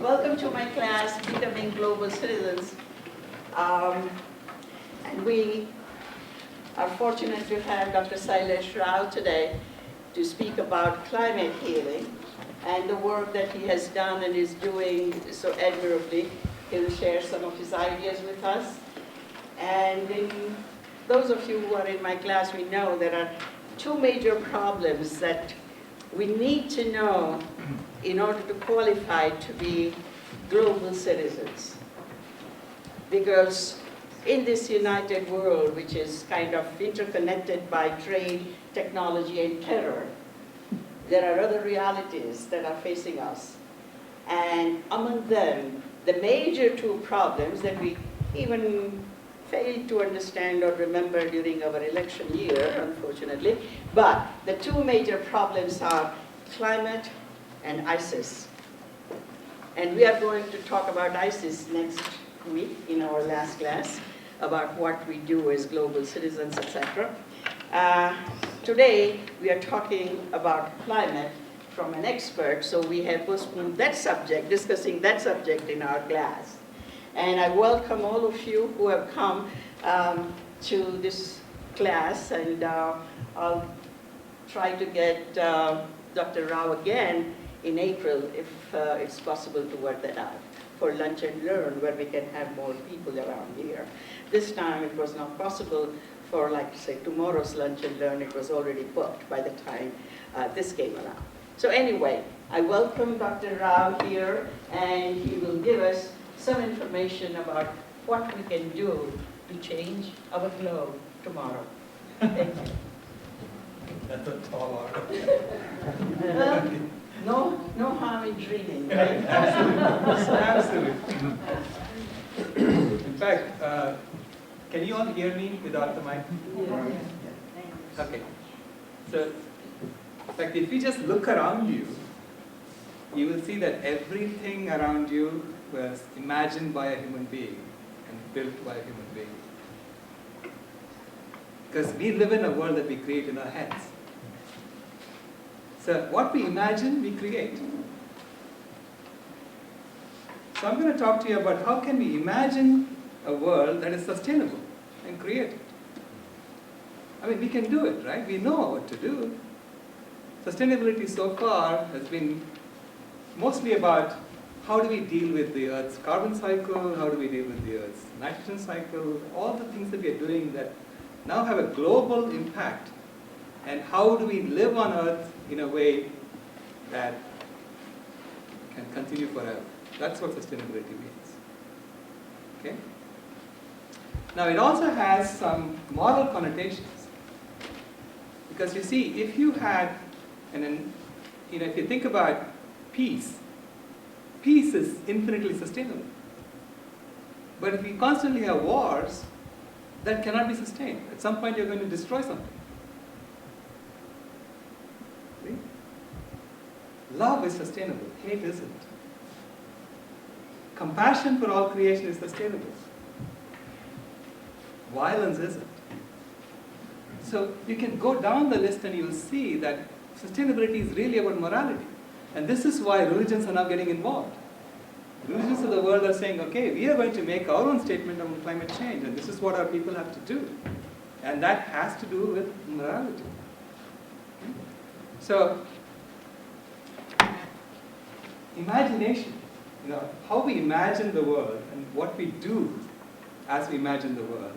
Welcome to my class, Becoming Global Citizens. And we are fortunate to have Dr. Sailesh Rao today to speak about climate healing and the work that he has done and is doing so admirably. He'll share some of his ideas with us. And those of you who are in my class, we know there are two major problems that we need to know in order to qualify to be global citizens. Because in this united world, which is kind of interconnected by trade, technology, and terror, there are other realities that are facing us. And among them, the major two problems that we even failed to understand or remember during our election year, unfortunately, but the two major problems are climate and ISIS. And we are going to talk about ISIS next week in our last class, about what we do as global citizens, etc. Today, we are talking about climate from an expert, so we have postponed that subject, discussing that subject in our class. And I welcome all of you who have come to this class, and I'll try to get Dr. Rao again in April, if it's possible to work that out, for lunch and learn, where we can have more people around here. This time it was not possible for, like, say, tomorrow's lunch and learn. It was already booked by the time this came around. So anyway, I welcome Dr. Rao here, and he will give us some information about what we can do to change our globe tomorrow. Thank you. That's a tall order. No harm in dreaming, right? Absolutely. In fact, can you all hear me without the mic? Yeah. Okay. So, in fact, if you just look around you, you will see that everything around you was imagined by a human being and built by a human being. Because we live in a world that we create in our heads. So what we imagine, we create. So I'm going to talk to you about how can we imagine a world that is sustainable and create it. I mean, we can do it, right? We know what to do. Sustainability so far has been mostly about how do we deal with the Earth's carbon cycle, how do we deal with the Earth's nitrogen cycle, all the things that we are doing that now have a global impact, and how do we live on Earth in a way that can continue forever. That's what sustainability means. Okay? Now it also has some moral connotations. Because you see, if you had, if you think about peace, peace is infinitely sustainable. But if you constantly have wars, that cannot be sustained. At some point you're going to destroy something. See? Love is sustainable, hate isn't. Compassion for all creation is sustainable. Violence isn't. So you can go down the list and you'll see that sustainability is really about morality. And this is why religions are now getting involved. Religions of the world are saying, okay, we are going to make our own statement on climate change, and this is what our people have to do. And that has to do with morality. So, imagination, how we imagine the world and what we do as we imagine the world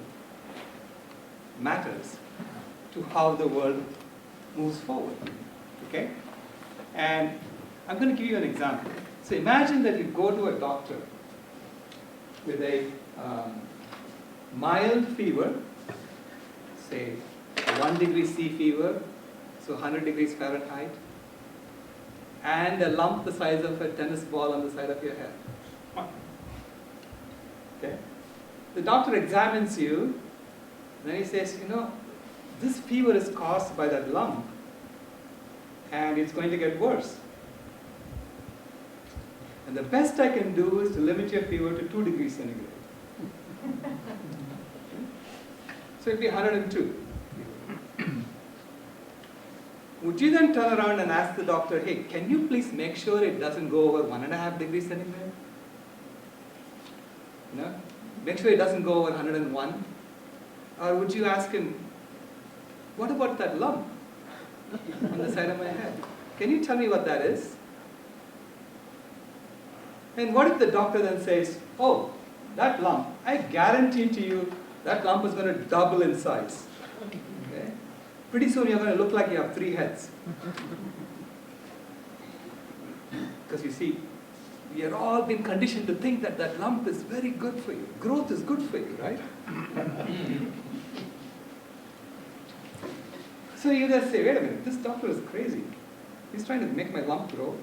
matters to how the world moves forward. Okay? And I'm going to give you an example. So imagine that you go to a doctor with a mild fever, say 1 degree C fever, so 100 degrees Fahrenheit, and a lump the size of a tennis ball on the side of your head. Okay? The doctor examines you, then he says, this fever is caused by that lump, and it's going to get worse. And the best I can do is to limit your fever to 2 degrees centigrade. So it'll be 102. would you then turn around and ask the doctor, hey, can you please make sure it doesn't go over 1.5 degrees centigrade? You know, make sure it doesn't go over 101. Or would you ask him, what about that lump on the side of my head? Can you tell me what that is? And what if the doctor then says, oh, that lump, I guarantee to you, that lump is going to double in size. Okay? Pretty soon you're going to look like you have 3 heads. Because you see, we have all been conditioned to think that that lump is very good for you. Growth is good for you, right? So you just say, wait a minute, this doctor is crazy. He's trying to make my lump grow.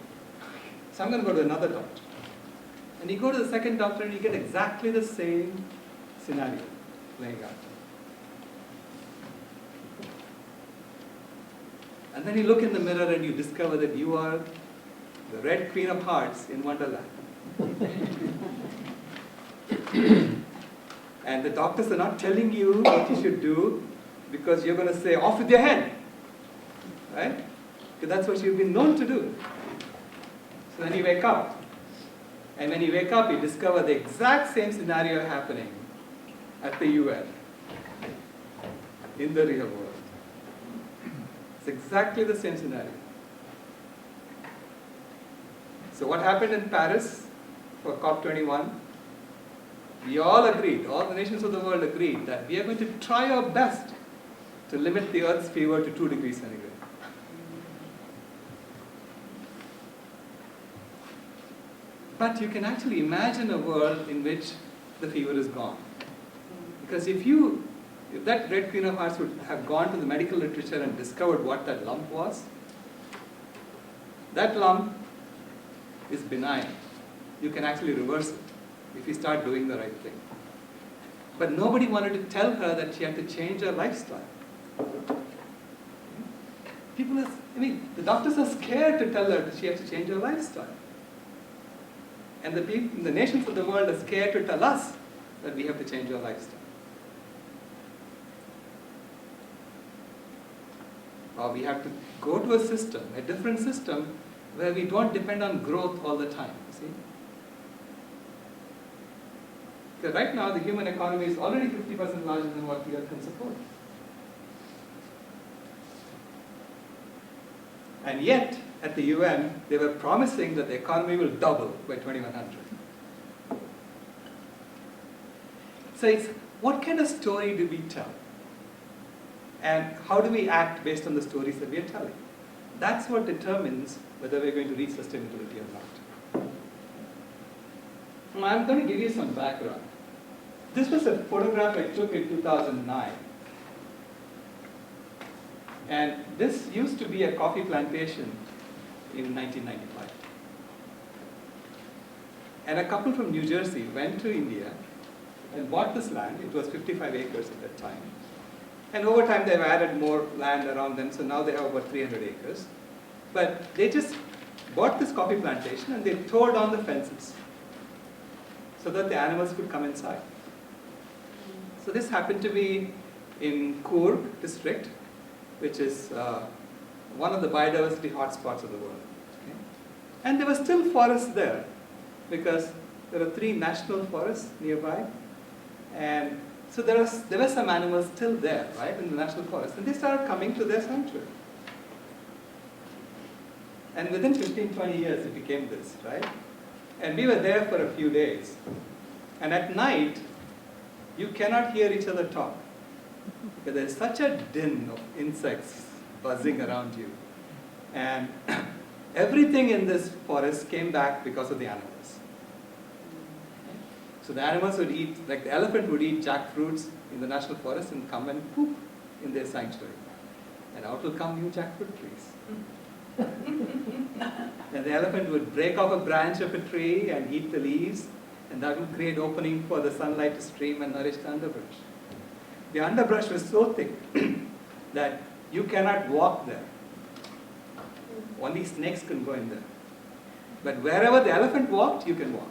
So I'm going to go to another doctor. And you go to the second doctor and you get exactly the same scenario playing out. And then you look in the mirror and you discover that you are the Red Queen of Hearts in Wonderland. And the doctors are not telling you what you should do because you're going to say, off with your head. Right? Because that's what you've been known to do. So then you wake up. And when you wake up, you discover the exact same scenario happening at the UN, in the real world. It's exactly the same scenario. So what happened in Paris for COP21? We all agreed, all the nations of the world agreed that we are going to try our best to limit the Earth's fever to 2 degrees centigrade. But you can actually imagine a world in which the fever is gone. Because if that Red Queen of Hearts would have gone to the medical literature and discovered what that lump was, that lump is benign. You can actually reverse it if you start doing the right thing. But nobody wanted to tell her that she had to change her lifestyle. The doctors are scared to tell her that she has to change her lifestyle. And the nations of the world are scared to tell us that we have to change our lifestyle. Or we have to go to a system, a different system, where we don't depend on growth all the time, you see? Because right now the human economy is already 50% larger than what the Earth can support. And yet, at the UN, they were promising that the economy will double by 2100. So it's, what kind of story do we tell? And how do we act based on the stories that we are telling? That's what determines whether we're going to reach sustainability or not. Now, I'm going to give you some background. This was a photograph I took in 2009. And this used to be a coffee plantation in 1995. And a couple from New Jersey went to India and bought this land. It was 55 acres at that time. And over time they've added more land around them, so now they have about 300 acres. But they just bought this coffee plantation and they tore down the fences so that the animals could come inside. So this happened to be in Coorg district, which is one of the biodiversity hotspots of the world. Okay? And there were still forests there, because there are 3 national forests nearby. And so there were some animals still there, right, in the national forest. And they started coming to their sanctuary. And within 15, 20 years, it became this, right? And we were there for a few days. And at night, you cannot hear each other talk. Because there's such a din of insects buzzing around you. And everything in this forest came back because of the animals. So the animals would eat, like the elephant would eat jackfruits in the national forest and come and poop in their sanctuary. And out will come new jackfruit trees. And the elephant would break off a branch of a tree and eat the leaves, and that would create opening for the sunlight to stream and nourish the underbrush. The underbrush was so thick that you cannot walk there. Only snakes can go in there. But wherever the elephant walked, you can walk.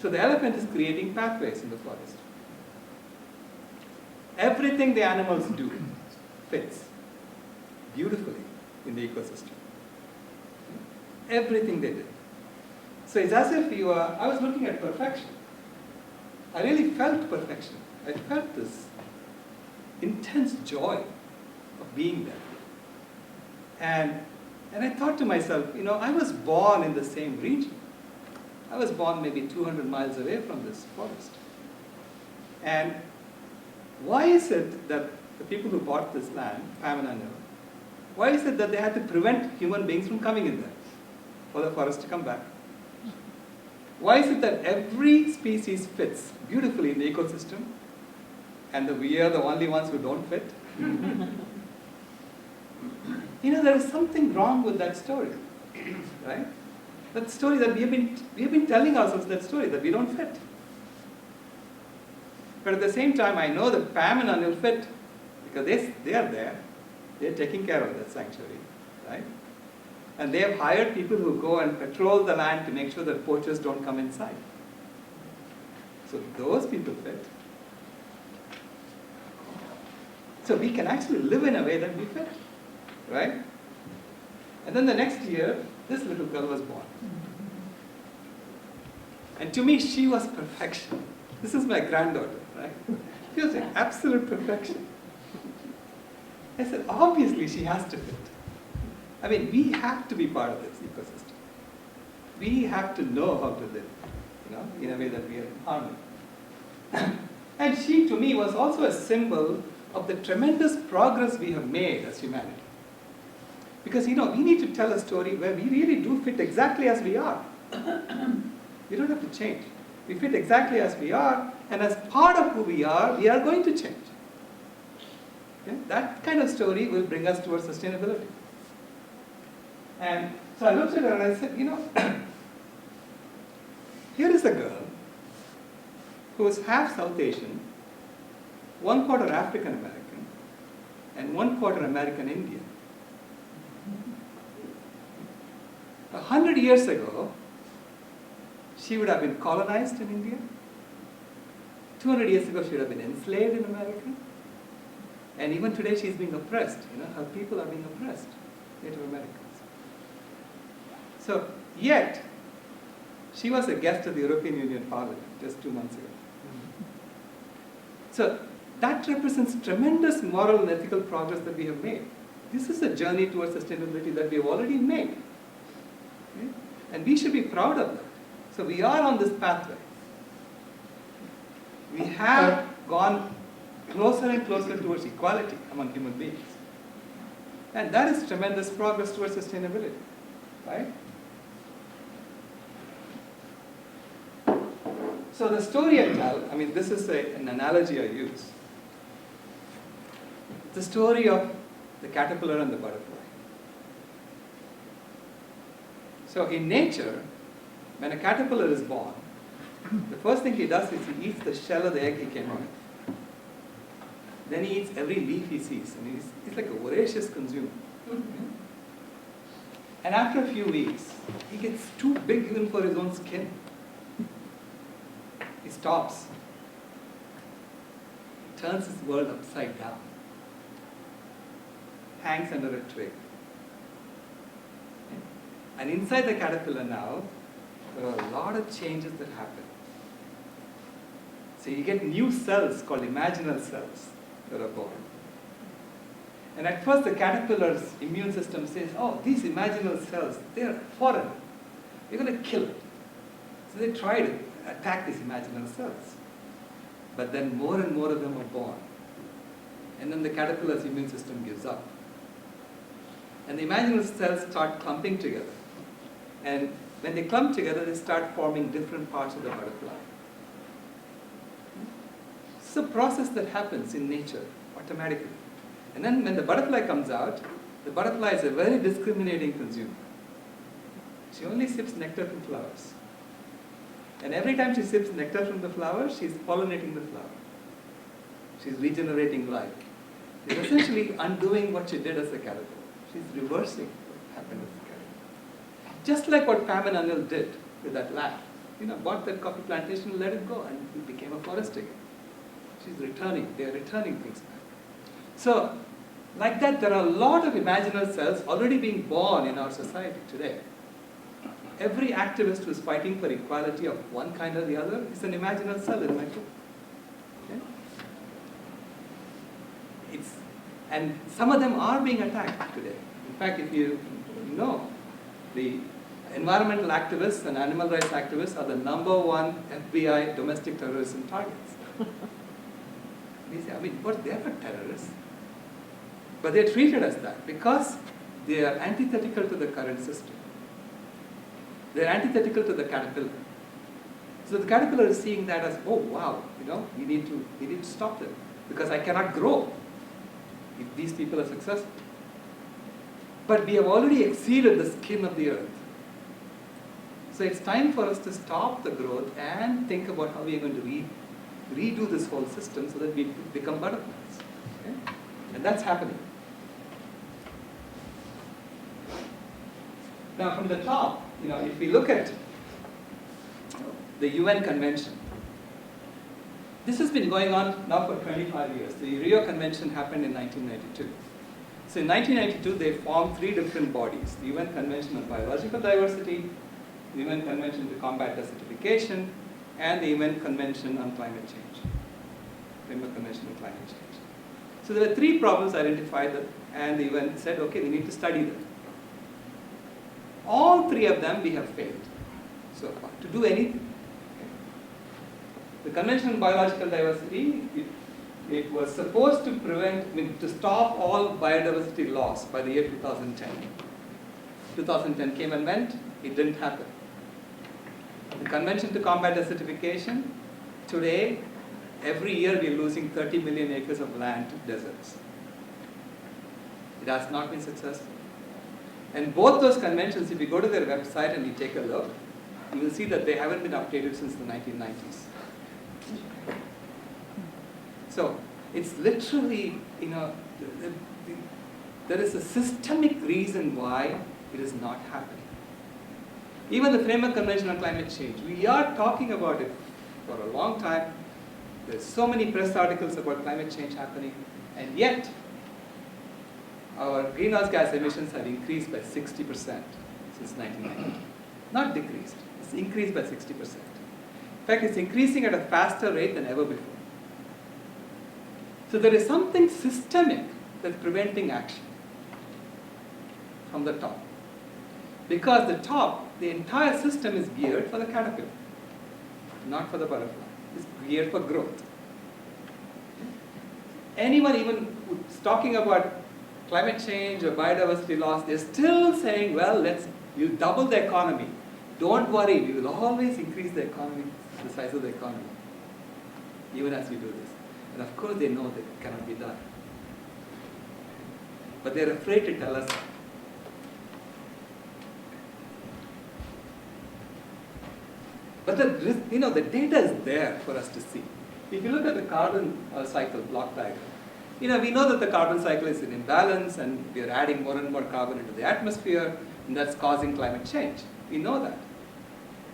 So the elephant is creating pathways in the forest. Everything the animals do fits. beautifully in the ecosystem. Everything they did. So it's as if I was looking at perfection. I really felt perfection. I felt this intense joy of being there. And I thought to myself, I was born in the same region. I was born maybe 200 miles away from this forest. And why is it that the people who bought this land, Pam and Anil, why is it that they had to prevent human beings from coming in there for the forest to come back? Why is it that every species fits beautifully in the ecosystem and we are the only ones who don't fit? There is something wrong with that story, right? That story that we have been telling ourselves, that story that we don't fit. But at the same time, I know that Pam and Anil fit because they are there. They are taking care of that sanctuary, right? And they have hired people who go and patrol the land to make sure that poachers don't come inside. So those people fit. So we can actually live in a way that we fit, right? And then the next year, this little girl was born. And to me, she was perfection. This is my granddaughter, right? She was like absolute perfection. I said, obviously she has to fit. I mean, we have to be part of this ecosystem. We have to know how to live, in a way that we are in harmony. And she, to me, was also a symbol of the tremendous progress we have made as humanity. Because, we need to tell a story where we really do fit exactly as we are. We don't have to change. We fit exactly as we are, and as part of who we are going to change. Okay? That kind of story will bring us towards sustainability. And so I looked at her and I said, here is a girl who is half South Asian, 1/4 African American, and 1/4 American Indian. 100 years ago, she would have been colonized in India. 200 years ago, she would have been enslaved in America. And even today, she's being oppressed. Her people are being oppressed, Native Americans. So, yet, she was a guest of the European Union Parliament just 2 months ago. So, that represents tremendous moral and ethical progress that we have made. This is a journey towards sustainability that we have already made. Okay? And we should be proud of that. So, we are on this pathway. We have gone closer and closer towards equality among human beings. And that is tremendous progress towards sustainability, right? So the story I tell, this is an analogy I use. The story of the caterpillar and the butterfly. So in nature, when a caterpillar is born, the first thing he does is he eats the shell of the egg he came out of. Then he eats every leaf he sees, and he's like a voracious consumer. And after a few weeks, he gets too big even for his own skin. He stops, turns his world upside down, hangs under a twig. And inside the caterpillar now, there are a lot of changes that happen. So you get new cells called imaginal cells that are born. And at first the caterpillar's immune system says, oh, these imaginal cells, they're foreign. We're going to kill it. So they try to attack these imaginal cells. But then more and more of them are born. And then the caterpillar's immune system gives up. And the imaginal cells start clumping together. And when they clump together, they start forming different parts of the butterfly. It's a process that happens in nature automatically. And then when the butterfly comes out, the butterfly is a very discriminating consumer. She only sips nectar from flowers. And every time she sips nectar from the flower, she's pollinating the flower. She's regenerating life. She's essentially undoing what she did as a caterpillar. She's reversing what happened as a caterpillar. Just like what Pam and Anil did with that land. Bought that coffee plantation, let it go, and it became a forest again. She's returning. They are returning things back. So, Like that, there are a lot of imaginal cells already being born in our society today. Every activist who is fighting for equality of one kind or the other is an imaginal cell in my group. Okay? And some of them are being attacked today. In fact, if you know, the environmental activists and animal rights activists are the #1 FBI domestic terrorism targets. We say, I mean, what, they're not terrorists. But they're treated as that because they are antithetical to the current system. They're antithetical to the caterpillar. So the caterpillar is seeing that as, oh wow, we need to stop them because I cannot grow if these people are successful. But we have already exceeded the skin of the earth. So it's time for us to stop the growth and think about how we are going to redo this whole system so that we become butterflies. Okay? And that's happening. Now from the top, if we look at the UN Convention, this has been going on now for 25 years. The Rio Convention happened in 1992. So in 1992, they formed 3 different bodies: the UN Convention on Biological Diversity, the UN Convention to Combat Desertification, and the UN Convention on Climate Change, Framework Convention on Climate Change. So there were 3 problems identified, and the UN said, okay, we need to study them. All 3 of them we have failed so far to do anything. Okay. The Convention on Biological Diversity, it was supposed to to stop all biodiversity loss by the year 2010. 2010 came and went, it didn't happen. The Convention to Combat Desertification, today, every year we are losing 30 million acres of land to deserts. It has not been successful. And both those conventions, if you go to their website and you take a look, you will see that they haven't been updated since the 1990s. So it's literally, there is a systemic reason why it is not happening. Even the Framework Convention on Climate Change, we are talking about it for a long time. There's so many press articles about climate change happening, and yet our greenhouse gas emissions have increased by 60% since 1990. Not decreased, it's increased by 60%. In fact, it's increasing at a faster rate than ever before. So there is something systemic that's preventing action from the top. Because the entire system is geared for the caterpillar, not for the butterfly. It's geared for growth. Anyone even who's talking about climate change or biodiversity loss, they're still saying, well, we'll double the economy. Don't worry, we will always increase the economy, the size of the economy, even as we do this. And of course they know that it cannot be done. But they're afraid to tell us. But the data is there for us to see. If you look at the carbon cycle block diagram, we know that the carbon cycle is in imbalance and we are adding more and more carbon into the atmosphere, and that's causing climate change. We know that.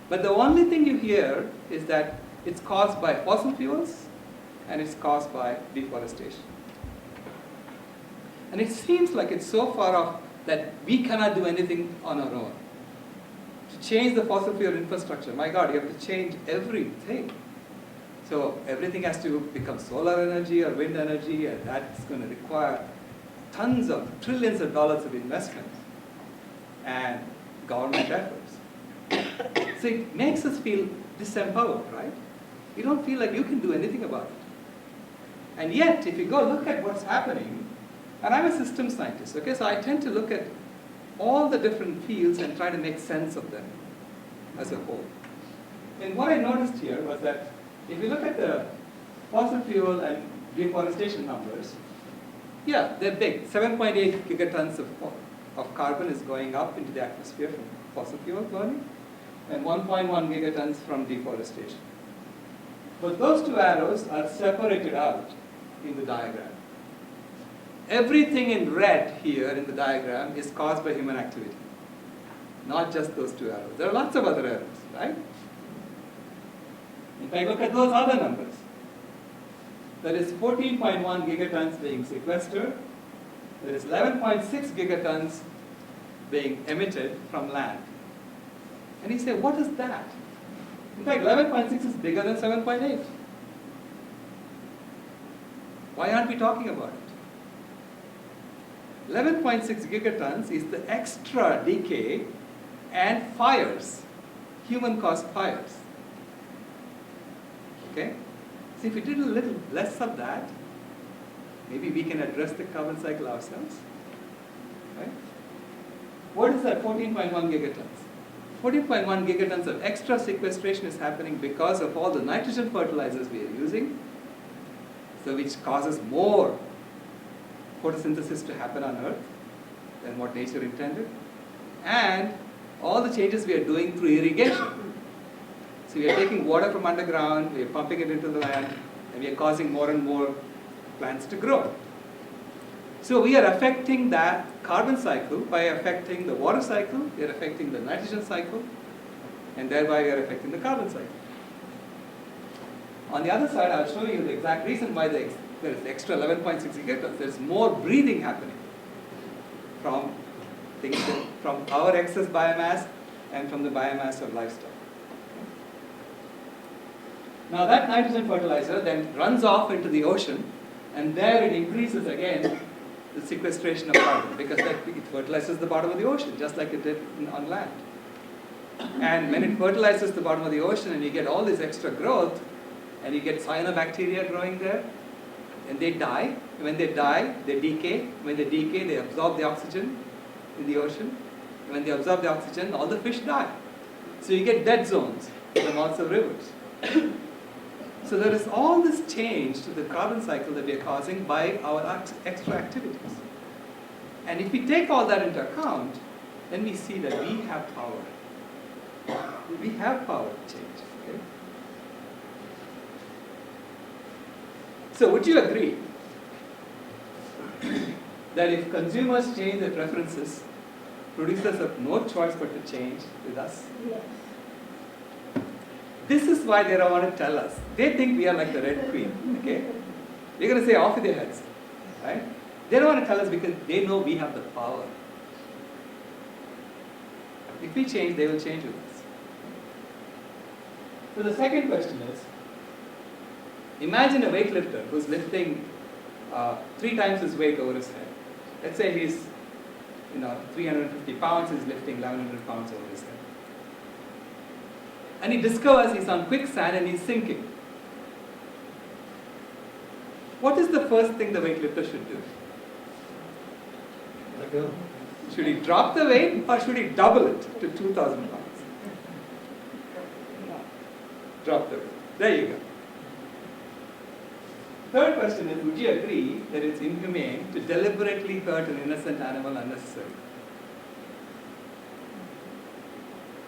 But the only thing you hear is that it's caused by fossil fuels and it's caused by deforestation. And it seems like it's so far off that we cannot do anything on our own. To change the fossil fuel infrastructure, my God, you have to change everything. So everything has to become solar energy or wind energy, and that's going to require trillions of dollars of investment and government efforts. So it makes us feel disempowered, right? You don't feel like you can do anything about it. And yet, if you go look at what's happening, and I'm a systems scientist, okay, so I tend to look at all the different fields and try to make sense of them as a whole. And what I noticed here was that if you look at the fossil fuel and deforestation numbers, yeah, they're big. 7.8 gigatons of carbon is going up into the atmosphere from fossil fuel burning, and 1.1 gigatons from deforestation. But those 2 arrows are separated out in the diagram. Everything in red here in the diagram is caused by human activity, not just those 2 arrows. There are lots of other arrows, right? If I look at those other numbers, there is 14.1 gigatons being sequestered, there is 11.6 gigatons being emitted from land. And you say, what is that? In fact, 11.6 is bigger than 7.8. Why aren't we talking about it? 11.6 gigatons is the extra decay and fires, human-caused fires. Okay? So if we did a little less of that, maybe we can address the carbon cycle ourselves. Right? What is that 14.1 gigatons? 14.1 gigatons of extra sequestration is happening because of all the nitrogen fertilizers we are using, so which causes more photosynthesis to happen on Earth than what nature intended, and all the changes we are doing through irrigation. So we are taking water from underground, we are pumping it into the land, and we are causing more and more plants to grow. So we are affecting that carbon cycle by affecting the water cycle, we are affecting the nitrogen cycle, and thereby we are affecting the carbon cycle. On the other side, I'll show you the exact reason why there is extra 11.6 gigatons. There is more breathing happening from our excess biomass and from the biomass of livestock. Now that nitrogen fertilizer then runs off into the ocean, and there it increases again the sequestration of carbon, because it fertilizes the bottom of the ocean, just like it did on land. And when it fertilizes the bottom of the ocean and you get all this extra growth, and you get cyanobacteria growing there, and they die. When they die, they decay. When they decay, they absorb the oxygen in the ocean. And when they absorb the oxygen, all the fish die. So you get dead zones in the mouths of rivers. So there is all this change to the carbon cycle that we are causing by our extra activities. And if we take all that into account, then we see that we have power. We have power to change. Okay? So would you agree that if consumers change their preferences, producers have no choice but to change with us? Yes. This is why they don't want to tell us. They think we are like the Red Queen. Okay? We're going to say off with their heads. Right? They don't want to tell us because they know we have the power. If we change, they will change with us. So the second question is, imagine a weightlifter who's lifting 3 times his weight over his head. Let's say he's 350 pounds, he's lifting 1100 pounds over his head. And he discovers he's on quicksand and he's sinking. What is the first thing the weightlifter should do? Let go. Should he drop the weight or should he double it to 2000 pounds? Drop the weight. There you go. Third question is, would you agree that it's inhumane to deliberately hurt an innocent animal unnecessarily?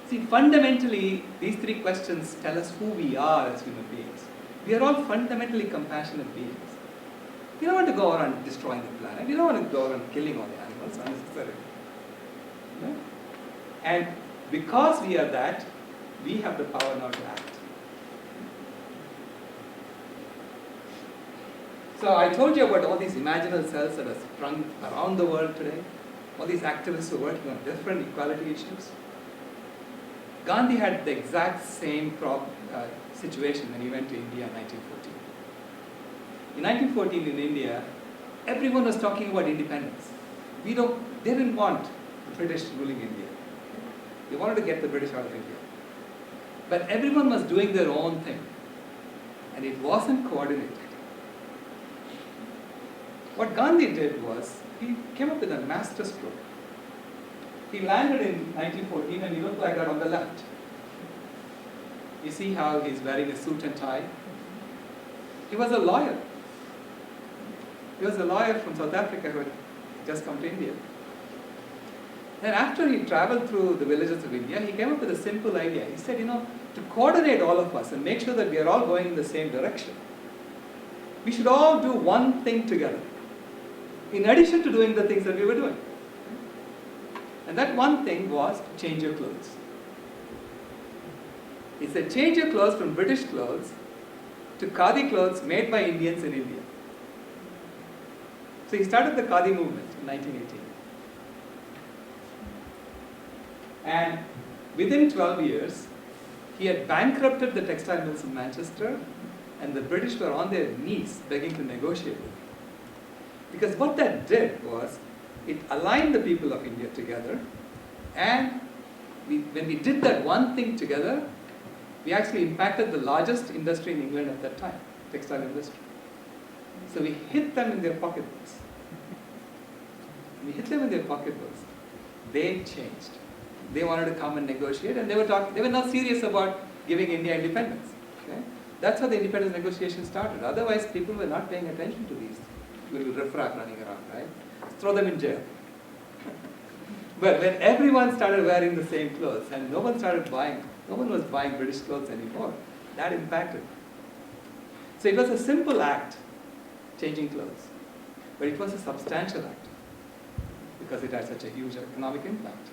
See, fundamentally, these 3 questions tell us who we are as human beings. We are all fundamentally compassionate beings. We don't want to go around destroying the planet. We don't want to go around killing all the animals unnecessarily. No? And because we are that, we have the power now to act. So I told you about all these imaginal cells that are sprung around the world today. All these activists who are working on different equality issues. Gandhi had the exact same situation when he went to India in 1914. In 1914 in India, everyone was talking about independence. They didn't want the British ruling India. They wanted to get the British out of India. But everyone was doing their own thing. And it wasn't coordinated. What Gandhi did was, he came up with a master stroke. He landed in 1914 and he looked like that on the left. You see how he's wearing a suit and tie? He was a lawyer. He was a lawyer from South Africa who had just come to India. And after he traveled through the villages of India, he came up with a simple idea. He said, to coordinate all of us and make sure that we are all going in the same direction, we should all do one thing together, in addition to doing the things that we were doing. And that one thing was to change your clothes. He said, change your clothes from British clothes to khadi clothes made by Indians in India. So he started the Khadi movement in 1918. And within 12 years, he had bankrupted the textile mills in Manchester, and the British were on their knees begging to negotiate with him. Because what that did was, it aligned the people of India together, and when we did that one thing together, we actually impacted the largest industry in England at that time, textile industry. So we hit them in their pocketbooks. We hit them in their pocketbooks. They changed. They wanted to come and negotiate, and they were not serious about giving India independence. Okay? That's how the independence negotiations started. Otherwise, people were not paying attention to these little riffraff running around, right? Throw them in jail. But when everyone started wearing the same clothes and no one was buying British clothes anymore, that impacted. So it was a simple act, changing clothes, but it was a substantial act because it had such a huge economic impact.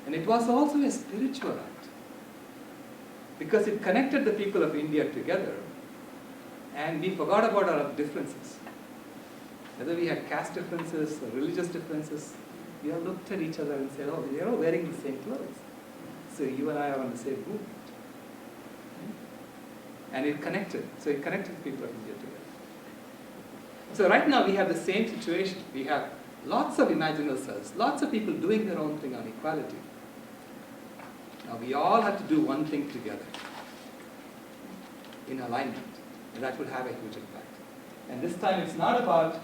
And it was also a spiritual act because it connected the people of India together, and we forgot about our differences. Whether we had caste differences or religious differences, we all looked at each other and said, oh, we are all wearing the same clothes. So you and I are on the same movement. And it connected. So it connected the people of India together. So right now we have the same situation. We have lots of imaginal selves, lots of people doing their own thing on equality. Now we all have to do one thing together in alignment, and that will have a huge impact. And this time it's not about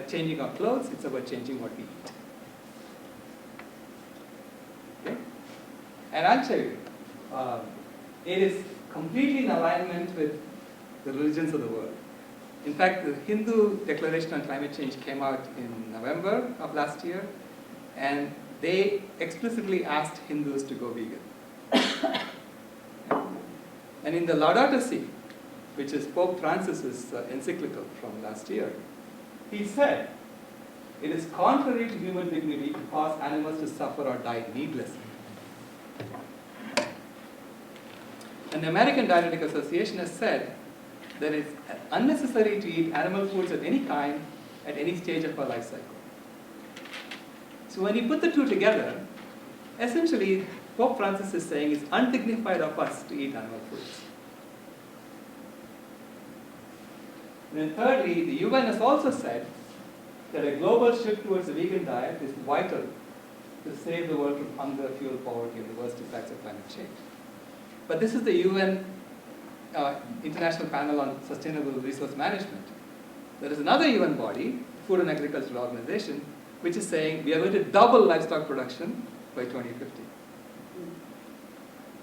changing our clothes, it's about changing what we eat. Okay? And I'll tell you, it is completely in alignment with the religions of the world. In fact, the Hindu Declaration on Climate Change came out in November of last year, and they explicitly asked Hindus to go vegan. And in the Laudato Si, which is Pope Francis's encyclical from last year, he said, it is contrary to human dignity to cause animals to suffer or die needlessly. And the American Dietetic Association has said that it's unnecessary to eat animal foods of any kind at any stage of our life cycle. So when you put the two together, essentially Pope Francis is saying it's undignified of us to eat animal foods. And then thirdly, the UN has also said that a global shift towards a vegan diet is vital to save the world from hunger, fuel poverty, and the worst effects of climate change. But this is the UN International Panel on Sustainable Resource Management. There is another UN body, Food and Agricultural Organization, which is saying we are going to double livestock production by 2050.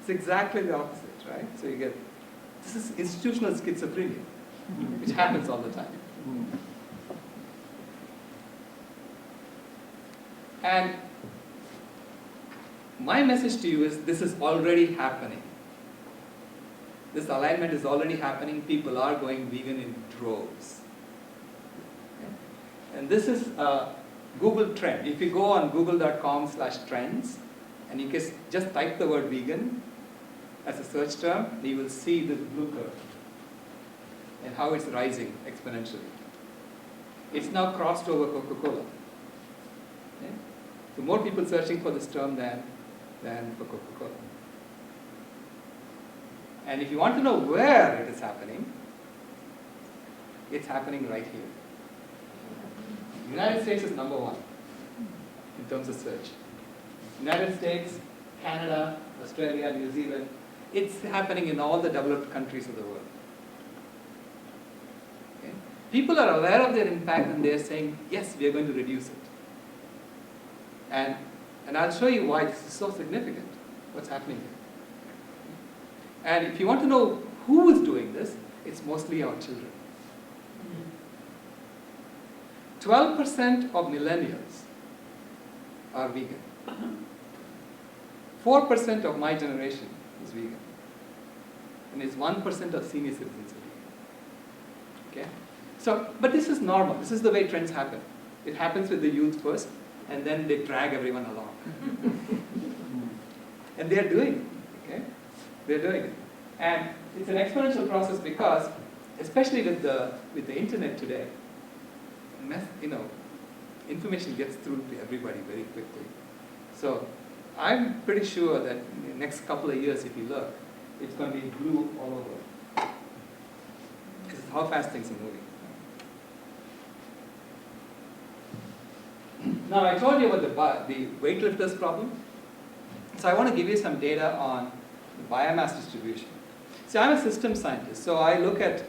It's exactly the opposite, right? So you get, this is institutional schizophrenia, which happens all the time. And my message to you is this is already happening. This alignment is already happening. People are going vegan in droves. Okay? And this is a Google trend. If you go on google.com/trends and you can just type the word vegan as a search term, you will see this blue curve and how it's rising exponentially. It's now crossed over Coca-Cola. Okay? So more people searching for this term than for Coca-Cola. And if you want to know where it is happening, it's happening right here. The United States is number one in terms of search. United States, Canada, Australia, New Zealand, it's happening in all the developed countries of the world. Okay? People are aware of their impact and they're saying, yes, we are going to reduce it. And I'll show you why this is so significant, what's happening here. And if you want to know who is doing this, it's mostly our children. 12% of millennials are vegan. 4% of my generation is vegan. And it's 1% of senior citizens are vegan. Okay? So, but this is normal. This is the way trends happen. It happens with the youth first, and then they drag everyone along. And they're doing it. Okay? They're doing it. And it's an exponential process because, especially with the internet today, information gets through to everybody very quickly. So I'm pretty sure that in the next couple of years, if you look, it's going to be blue all over. This is how fast things are moving. Now, I told you about the weightlifters problem. So I want to give you some data on the biomass distribution. See, I'm a systems scientist, so I look at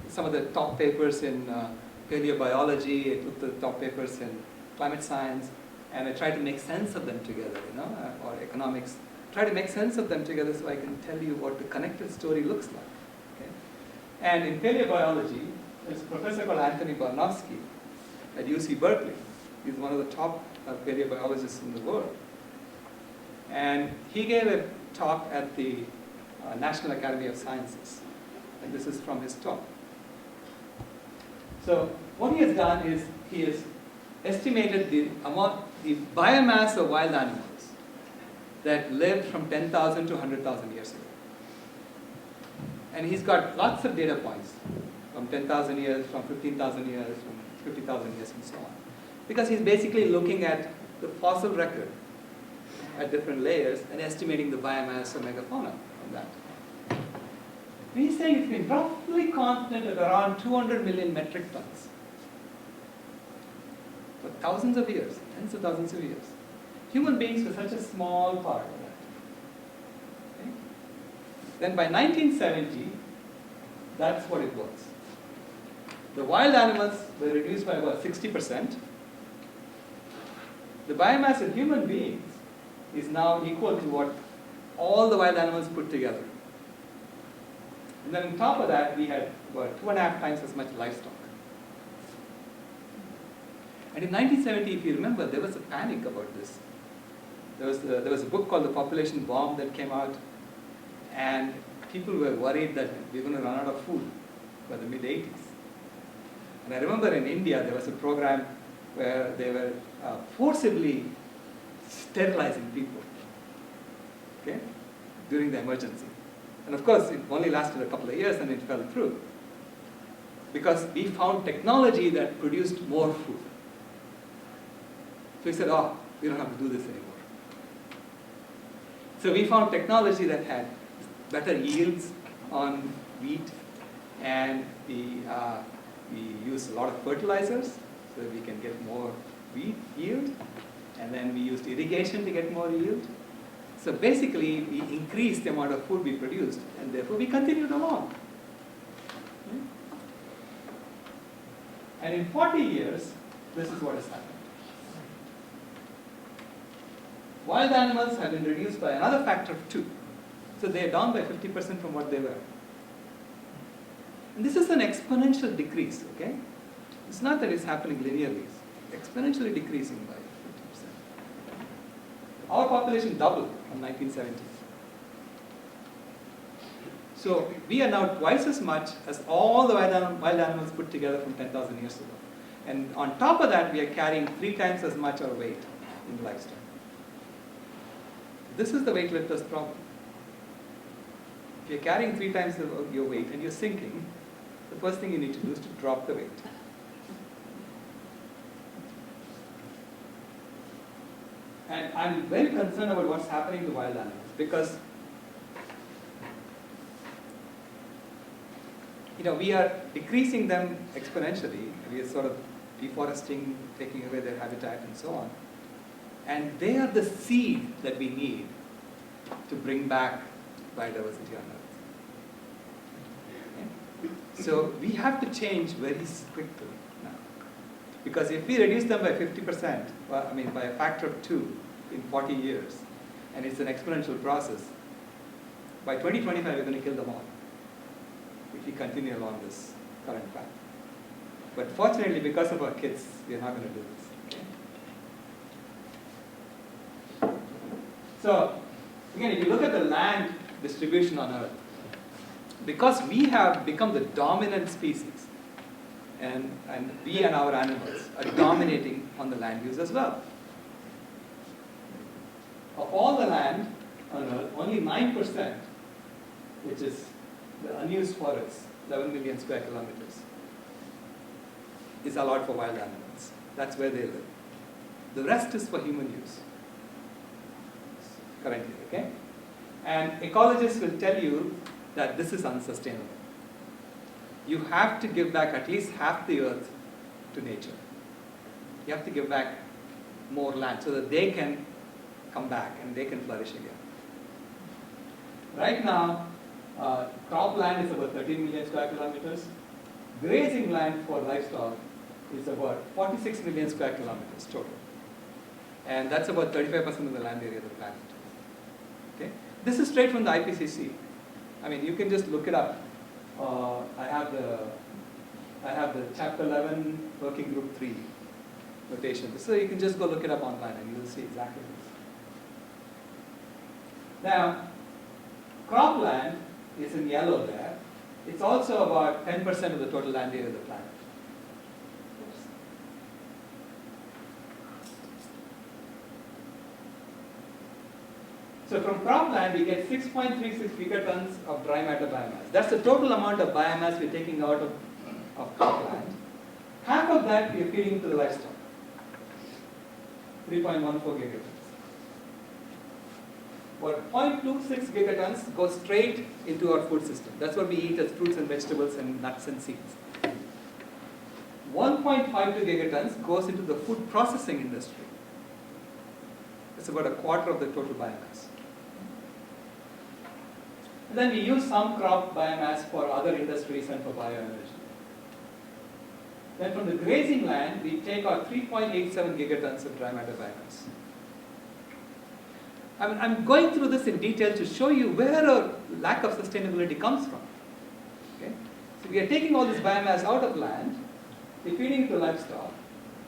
some of the top papers in paleobiology, I look at the top papers in climate science, and I try to make sense of them together, or economics. Try to make sense of them together so I can tell you what the connected story looks like. Okay? And in paleobiology, there's a professor called Anthony Barnowski at UC Berkeley. He's one of the top paleobiologists in the world. And he gave a talk at the National Academy of Sciences. And this is from his talk. So what he has done is he has estimated the biomass of wild animals that lived from 10,000 to 100,000 years ago. And he's got lots of data points from 10,000 years, from 15,000 years, from 50,000 years, and so on. Because he's basically looking at the fossil record at different layers and estimating the biomass of megafauna from that. And he's saying it's been roughly constant at around 200 million metric tons for thousands of years, tens of thousands of years. Human beings were such a small part of that. Okay? Then by 1970, that's what it was. The wild animals were reduced by about 60%. The biomass of human beings is now equal to what all the wild animals put together. And then on top of that, we had about 2.5 times as much livestock. And in 1970, if you remember, there was a panic about this. There was a book called The Population Bomb that came out, and people were worried that we were going to run out of food by the mid-80s. And I remember in India, there was a program where they were forcibly sterilizing people, okay, during the emergency. And of course, it only lasted a couple of years and it fell through. Because we found technology that produced more food. So we said, oh, we don't have to do this anymore. So we found technology that had better yields on wheat, and we use a lot of fertilizers so that we can get more wheat yield, and then we used irrigation to get more yield. So basically, we increased the amount of food we produced, and therefore we continued along. Okay? And in 40 years, this is what has happened. Wild animals have been reduced by another factor of 2. So they are down by 50% from what they were. And this is an exponential decrease, okay? It's not that it's happening linearly. It's exponentially decreasing by 50%. Our population doubled from 1970. So we are now twice as much as all the wild animals put together from 10,000 years ago. And on top of that, we are carrying 3 times as much our weight in livestock. This is the weightlifter's problem. If you're carrying 3 times your weight and you're sinking, the first thing you need to do is to drop the weight. And I'm very concerned about what's happening to wild animals, because we are decreasing them exponentially. We are sort of deforesting, taking away their habitat and so on. And they are the seed that we need to bring back biodiversity on Earth. Okay? So we have to change very quickly now. Because if we reduce them by 50%, by a factor of 2 in 40 years, and it's an exponential process, by 2025 we're going to kill them all if we continue along this current path. But fortunately, because of our kids, we're not going to do this. So, again, if you look at the land distribution on Earth, because we have become the dominant species, and we and our animals are dominating on the land use as well. Of all the land on Earth, only 9%, which is the unused forests, 11 million square kilometers, is allowed for wild animals. That's where they live. The rest is for human use currently, okay? And ecologists will tell you that this is unsustainable. You have to give back at least half the earth to nature. You have to give back more land so that they can come back and they can flourish again. Right now, cropland is about 13 million square kilometers. Grazing land for livestock is about 46 million square kilometers total. And that's about 35% of the land area of the planet. Okay? This is straight from the IPCC. I mean, you can just look it up. I have the Chapter 11 Working Group 3 notation. So you can just go look it up online and you'll see exactly this. Now, cropland is in yellow there. It's also about 10% of the total land area of the planet. Oops. So from cropland, we get 6.36 gigatons of dry matter biomass. That's the total amount of biomass we're taking out of cropland. Half of that we're feeding to the livestock, 3.14 gigatons. But 0.26 gigatons go straight into our food system. That's what we eat as fruits and vegetables and nuts and seeds. 1.52 gigatons goes into the food processing industry. It's about a quarter of the total biomass. And then we use some crop biomass for other industries and for bioenergy. Then from the grazing land, we take out 3.87 gigatons of dry matter biomass. I'm going through this in detail to show you where our lack of sustainability comes from. Okay? So we are taking all this biomass out of land, we're feeding it to livestock.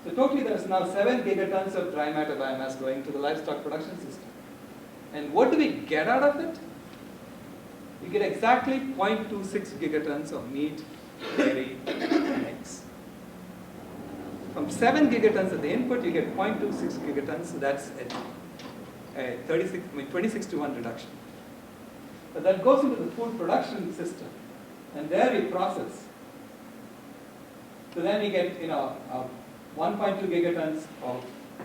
So totally there's now 7 gigatons of dry matter biomass going to the livestock production system. And what do we get out of it? We get exactly 0.26 gigatons of meat, dairy, and eggs. From 7 gigatons at the input, you get 0.26 gigatons, so that's a 26 to 1 reduction. But that goes into the food production system, and there we process. So then we get 1.2 gigatons of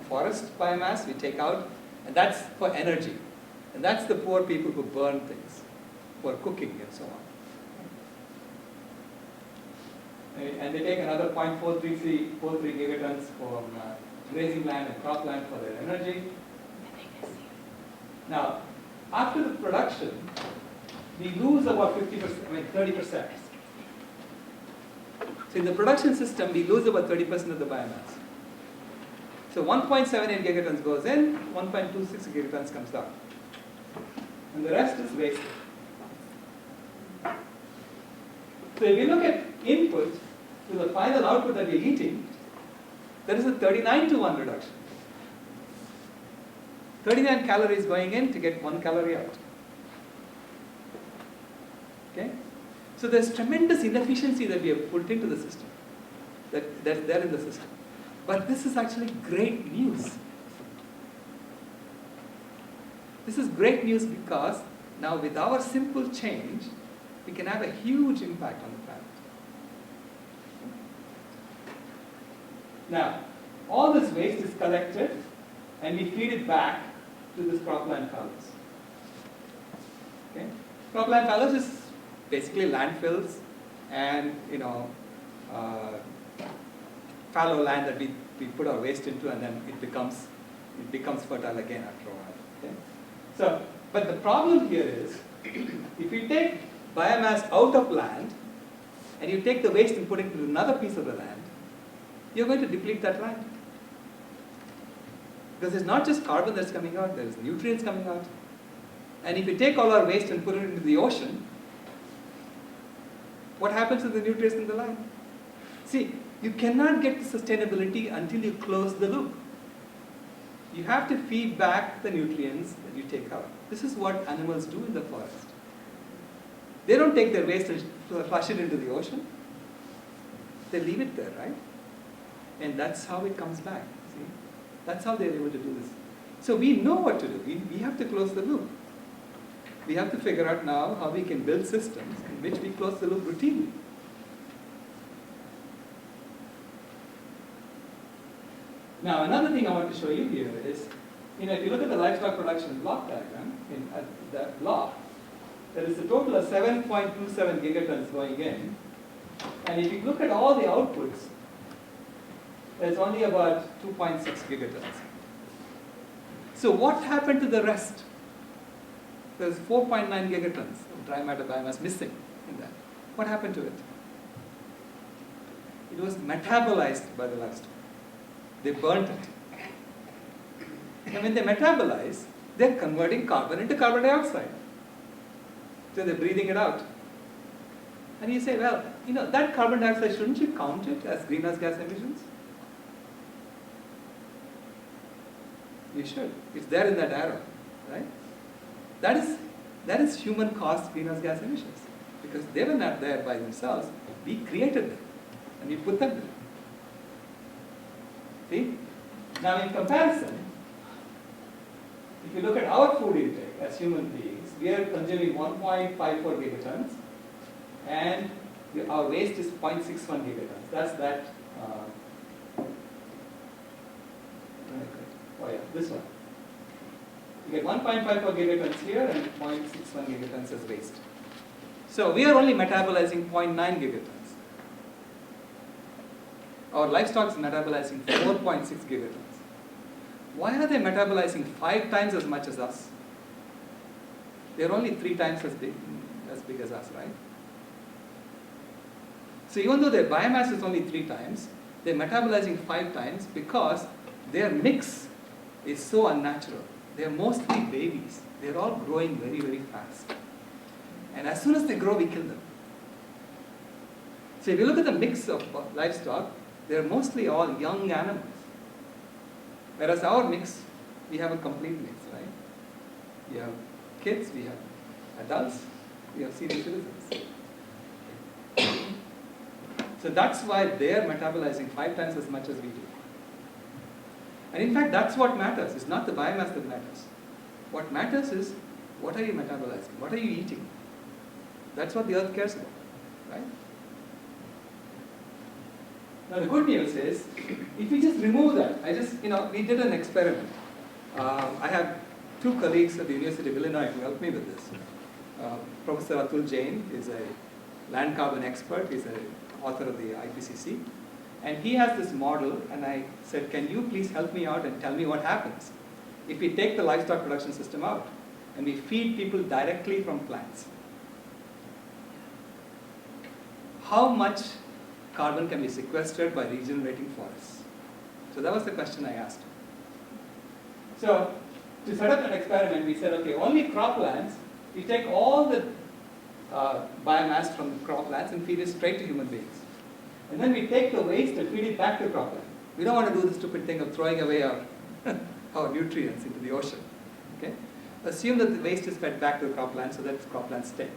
forest biomass we take out, and that's for energy. And that's the poor people who burn things for cooking and so on. And they take another 0.43 gigatons from grazing land and cropland for their energy. Now, after the production, we lose about 30%. So in the production system, we lose about 30% of the biomass. So 1.78 gigatons goes in, 1.26 gigatons comes out. And the rest is wasted. So if you look at input to the final output that we're eating, there is a 39 to 1 reduction. 39 calories going in to get 1 calorie out. Okay? So there's tremendous inefficiency that we have put into the system, that's there in the system. But this is actually great news. This is great news because now with our simple change, we can have a huge impact on the planet. Now, all this waste is collected and we feed it back to this cropland fallows. Okay? Cropland fallows is basically landfills and fallow land that we put our waste into, and then it becomes fertile again after a while. Okay? So, but the problem here is if you take biomass out of land and you take the waste and put it into another piece of the land, you're going to deplete that land. Because it's not just carbon that's coming out, there's nutrients coming out. And if you take all our waste and put it into the ocean, what happens to the nutrients in the land? See, you cannot get to sustainability until you close the loop. You have to feed back the nutrients that you take out. This is what animals do in the forest. They don't take their waste and flush it into the ocean. They leave it there, right? And that's how it comes back. See? That's how they're able to do this. So we know what to do. We have to close the loop. We have to figure out now how we can build systems in which we close the loop routinely. Now, another thing I want to show you here is, if you look at the livestock production block diagram, at that block, there is a total of 7.27 gigatons going in. And if you look at all the outputs, there's only about 2.6 gigatons. So what happened to the rest? There's 4.9 gigatons of dry matter biomass missing in that. What happened to it? It was metabolized by the livestock. They burnt it. And when they metabolize, they're converting carbon into carbon dioxide. So they're breathing it out. And you say, well, that carbon dioxide, shouldn't you count it as greenhouse gas emissions? You should. It's there in that arrow, right? That is human caused greenhouse gas emissions. Because they were not there by themselves. We created them. And we put them there. See? Now in comparison, if you look at our food intake as human beings, we are consuming 1.54 gigatons and our waste is 0.61 gigatons. That's that. This one. You get 1.54 gigatons here and 0.61 gigatons as waste. So we are only metabolizing 0.9 gigatons. Our livestock is metabolizing 4.6 gigatons. Why are they metabolizing 5 times as much as us? They're only 3 times as big as us, right? So even though their biomass is only 3 times, they're metabolizing 5 times because their mix is so unnatural. They're mostly babies. They're all growing very, very fast. And as soon as they grow, we kill them. So if you look at the mix of livestock, they're mostly all young animals. Whereas our mix, we have a complete mix, right? We have kids, we have adults, we have senior citizens. So that's why they're metabolizing 5 times as much as we do. And in fact, that's what matters. It's not the biomass that matters. What matters is, what are you metabolizing? What are you eating? That's what the earth cares about, right? Now the good news is, if we just remove that, we did an experiment. I have 2 colleagues at the University of Illinois who helped me with this. Professor Atul Jain is a land carbon expert. He's an author of the IPCC. And he has this model, and I said, can you please help me out and tell me what happens if we take the livestock production system out and we feed people directly from plants? How much carbon can be sequestered by regenerating forests? So that was the question I asked. So to set up an experiment, we said, okay, only croplands, we take all the biomass from the croplands and feed it straight to human beings. And then we take the waste and feed it back to cropland. We don't want to do the stupid thing of throwing away our nutrients into the ocean. Okay? Assume that the waste is fed back to the cropland so that croplands stay.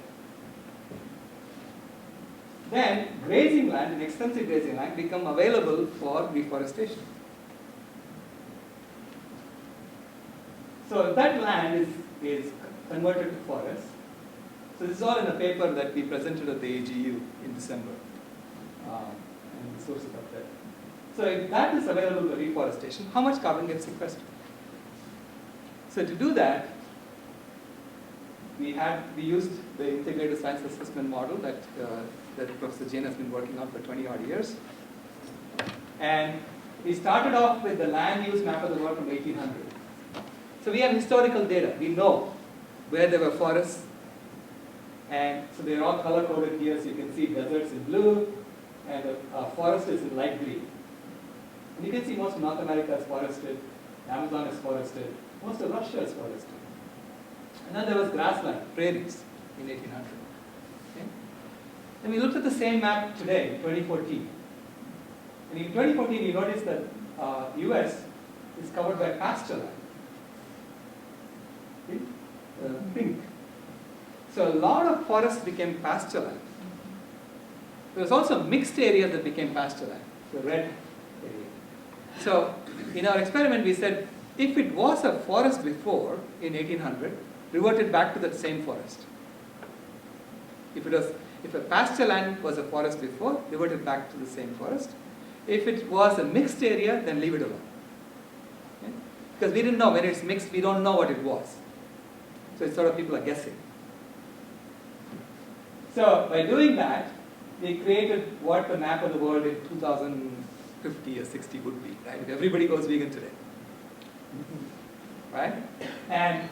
Then grazing land and extensive grazing land become available for reforestation. So that land is converted to forest. So this is all in a paper that we presented at the AGU in December. And the sources up there. So if that is available for reforestation, how much carbon gets sequestered? So to do that, we used the integrated science assessment model that Professor Jayana has been working on for 20 odd years. And we started off with the land use map of the world from 1800. So we have historical data. We know where there were forests. And so they're all color coded here. So you can see deserts in blue and the forest is in light green. And you can see most of North America is forested, Amazon is forested, most of Russia is forested. And then there was grassland, prairies in 1800. Okay? And we looked at the same map today, in 2014. And in 2014, you notice that US is covered by pasture land. See? Pink. So a lot of forests became pasture land. There was also mixed areas that became pasture land, the red area. So in our experiment, we said, if it was a forest before, in 1800, revert it back to that same forest. If a pasture land was a forest before, revert it back to the same forest. If it was a mixed area, then leave it alone. Because we didn't know when it's mixed, we don't know what it was. So it's sort of people are guessing. So by doing that, we created what the map of the world in 2050 or 60 would be, right? If everybody goes vegan today. Right? And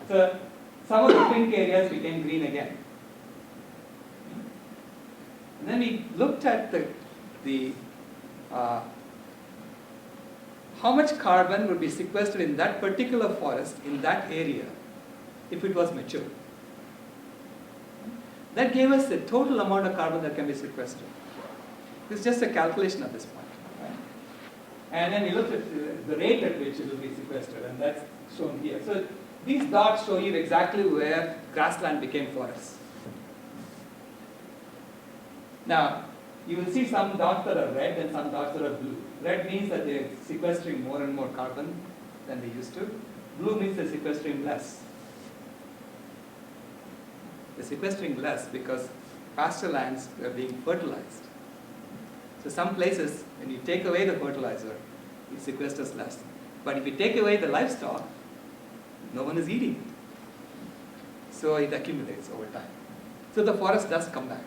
so some of the pink areas became green again. And then we looked at how much carbon would be sequestered in that particular forest, in that area, if it was mature. That gave us the total amount of carbon that can be sequestered. It's just a calculation at this point. Right? And then we looked at the rate at which it will be sequestered, and that's shown here. So these dots show you exactly where grassland became forest. Now, you will see some dots that are red and some dots that are blue. Red means that they're sequestering more and more carbon than they used to. Blue means they're sequestering less. They're sequestering less because pasture lands are being fertilized. So some places, when you take away the fertilizer, it sequesters less. But if you take away the livestock, no one is eating it. So it accumulates over time. So the forest does come back.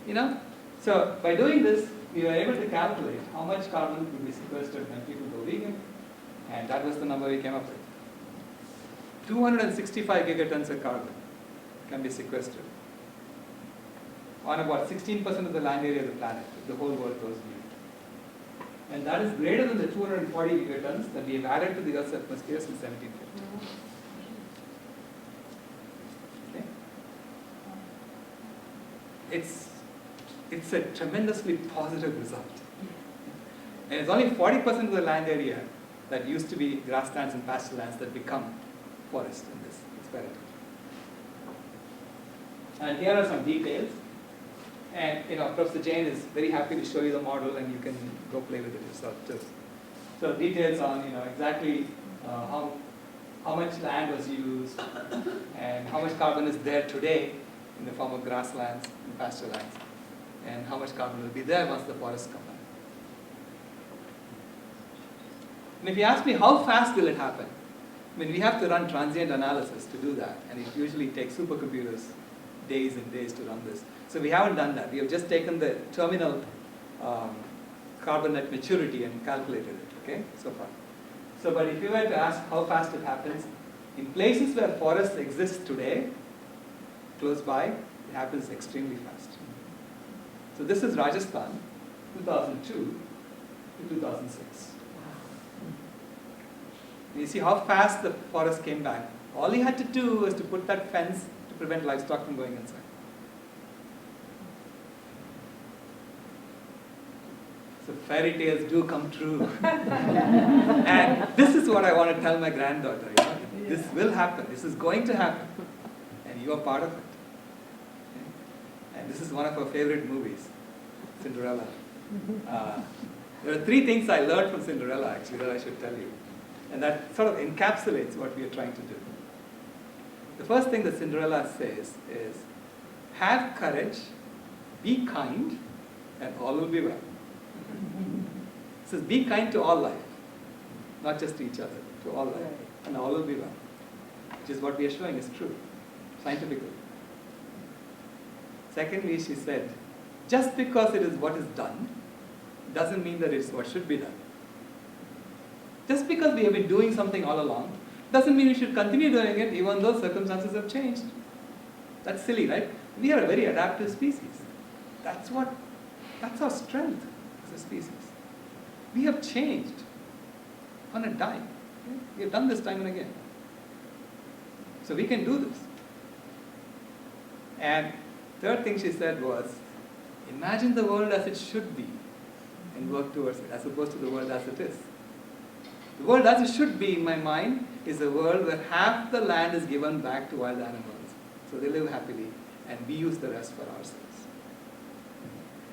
You know? So by doing this, we were able to calculate how much carbon would be sequestered when people go vegan, and that was the number we came up with. 265 gigatons of carbon can be sequestered on about 16% of the land area of the planet if the whole world goes vegan. And that is greater than the 240 gigatons that we have added to the Earth's atmosphere since 1750. Okay? It's a tremendously positive result. And it's only 40% of the land area that used to be grasslands and pasture lands that become forest in this experiment. And here are some details. And Professor Jain is very happy to show you the model, and you can go play with it yourself too. So details on exactly how much land was used and how much carbon is there today in the form of grasslands and pasture lands, and how much carbon will be there once the forests come back. And if you ask me how fast will it happen, I mean, we have to run transient analysis to do that, and it usually takes supercomputers days and days to run this. So we haven't done that. We have just taken the terminal carbon at maturity and calculated it, okay, so far. So, but if you were to ask how fast it happens, in places where forests exist today, close by, it happens extremely fast. So this is Rajasthan, 2002 to 2006. And you see how fast the forest came back. All he had to do was to put that fence to prevent livestock from going inside. So fairy tales do come true. And this is what I want to tell my granddaughter. This will happen. This is going to happen. And you are part of it. Okay? And this is one of her favorite movies, Cinderella. There are 3 things I learned from Cinderella, actually, that I should tell you. And that sort of encapsulates what we are trying to do. The first thing that Cinderella says is, have courage, be kind, and all will be well. It says, be kind to all life, not just to each other, to all life, and all will be well. Which is what we are showing is true, scientifically. Secondly, she said, just because it is what is done, doesn't mean that it's what should be done. Just because we have been doing something all along, doesn't mean we should continue doing it even though circumstances have changed. That's silly, right? We are a very adaptive species. That's our strength as a species. We have changed on a dime. We have done this time and again. So we can do this. And third thing she said was, imagine the world as it should be and work towards it, as opposed to the world as it is. The world as it should be, in my mind, is a world where half the land is given back to wild animals, so they live happily, and we use the rest for ourselves.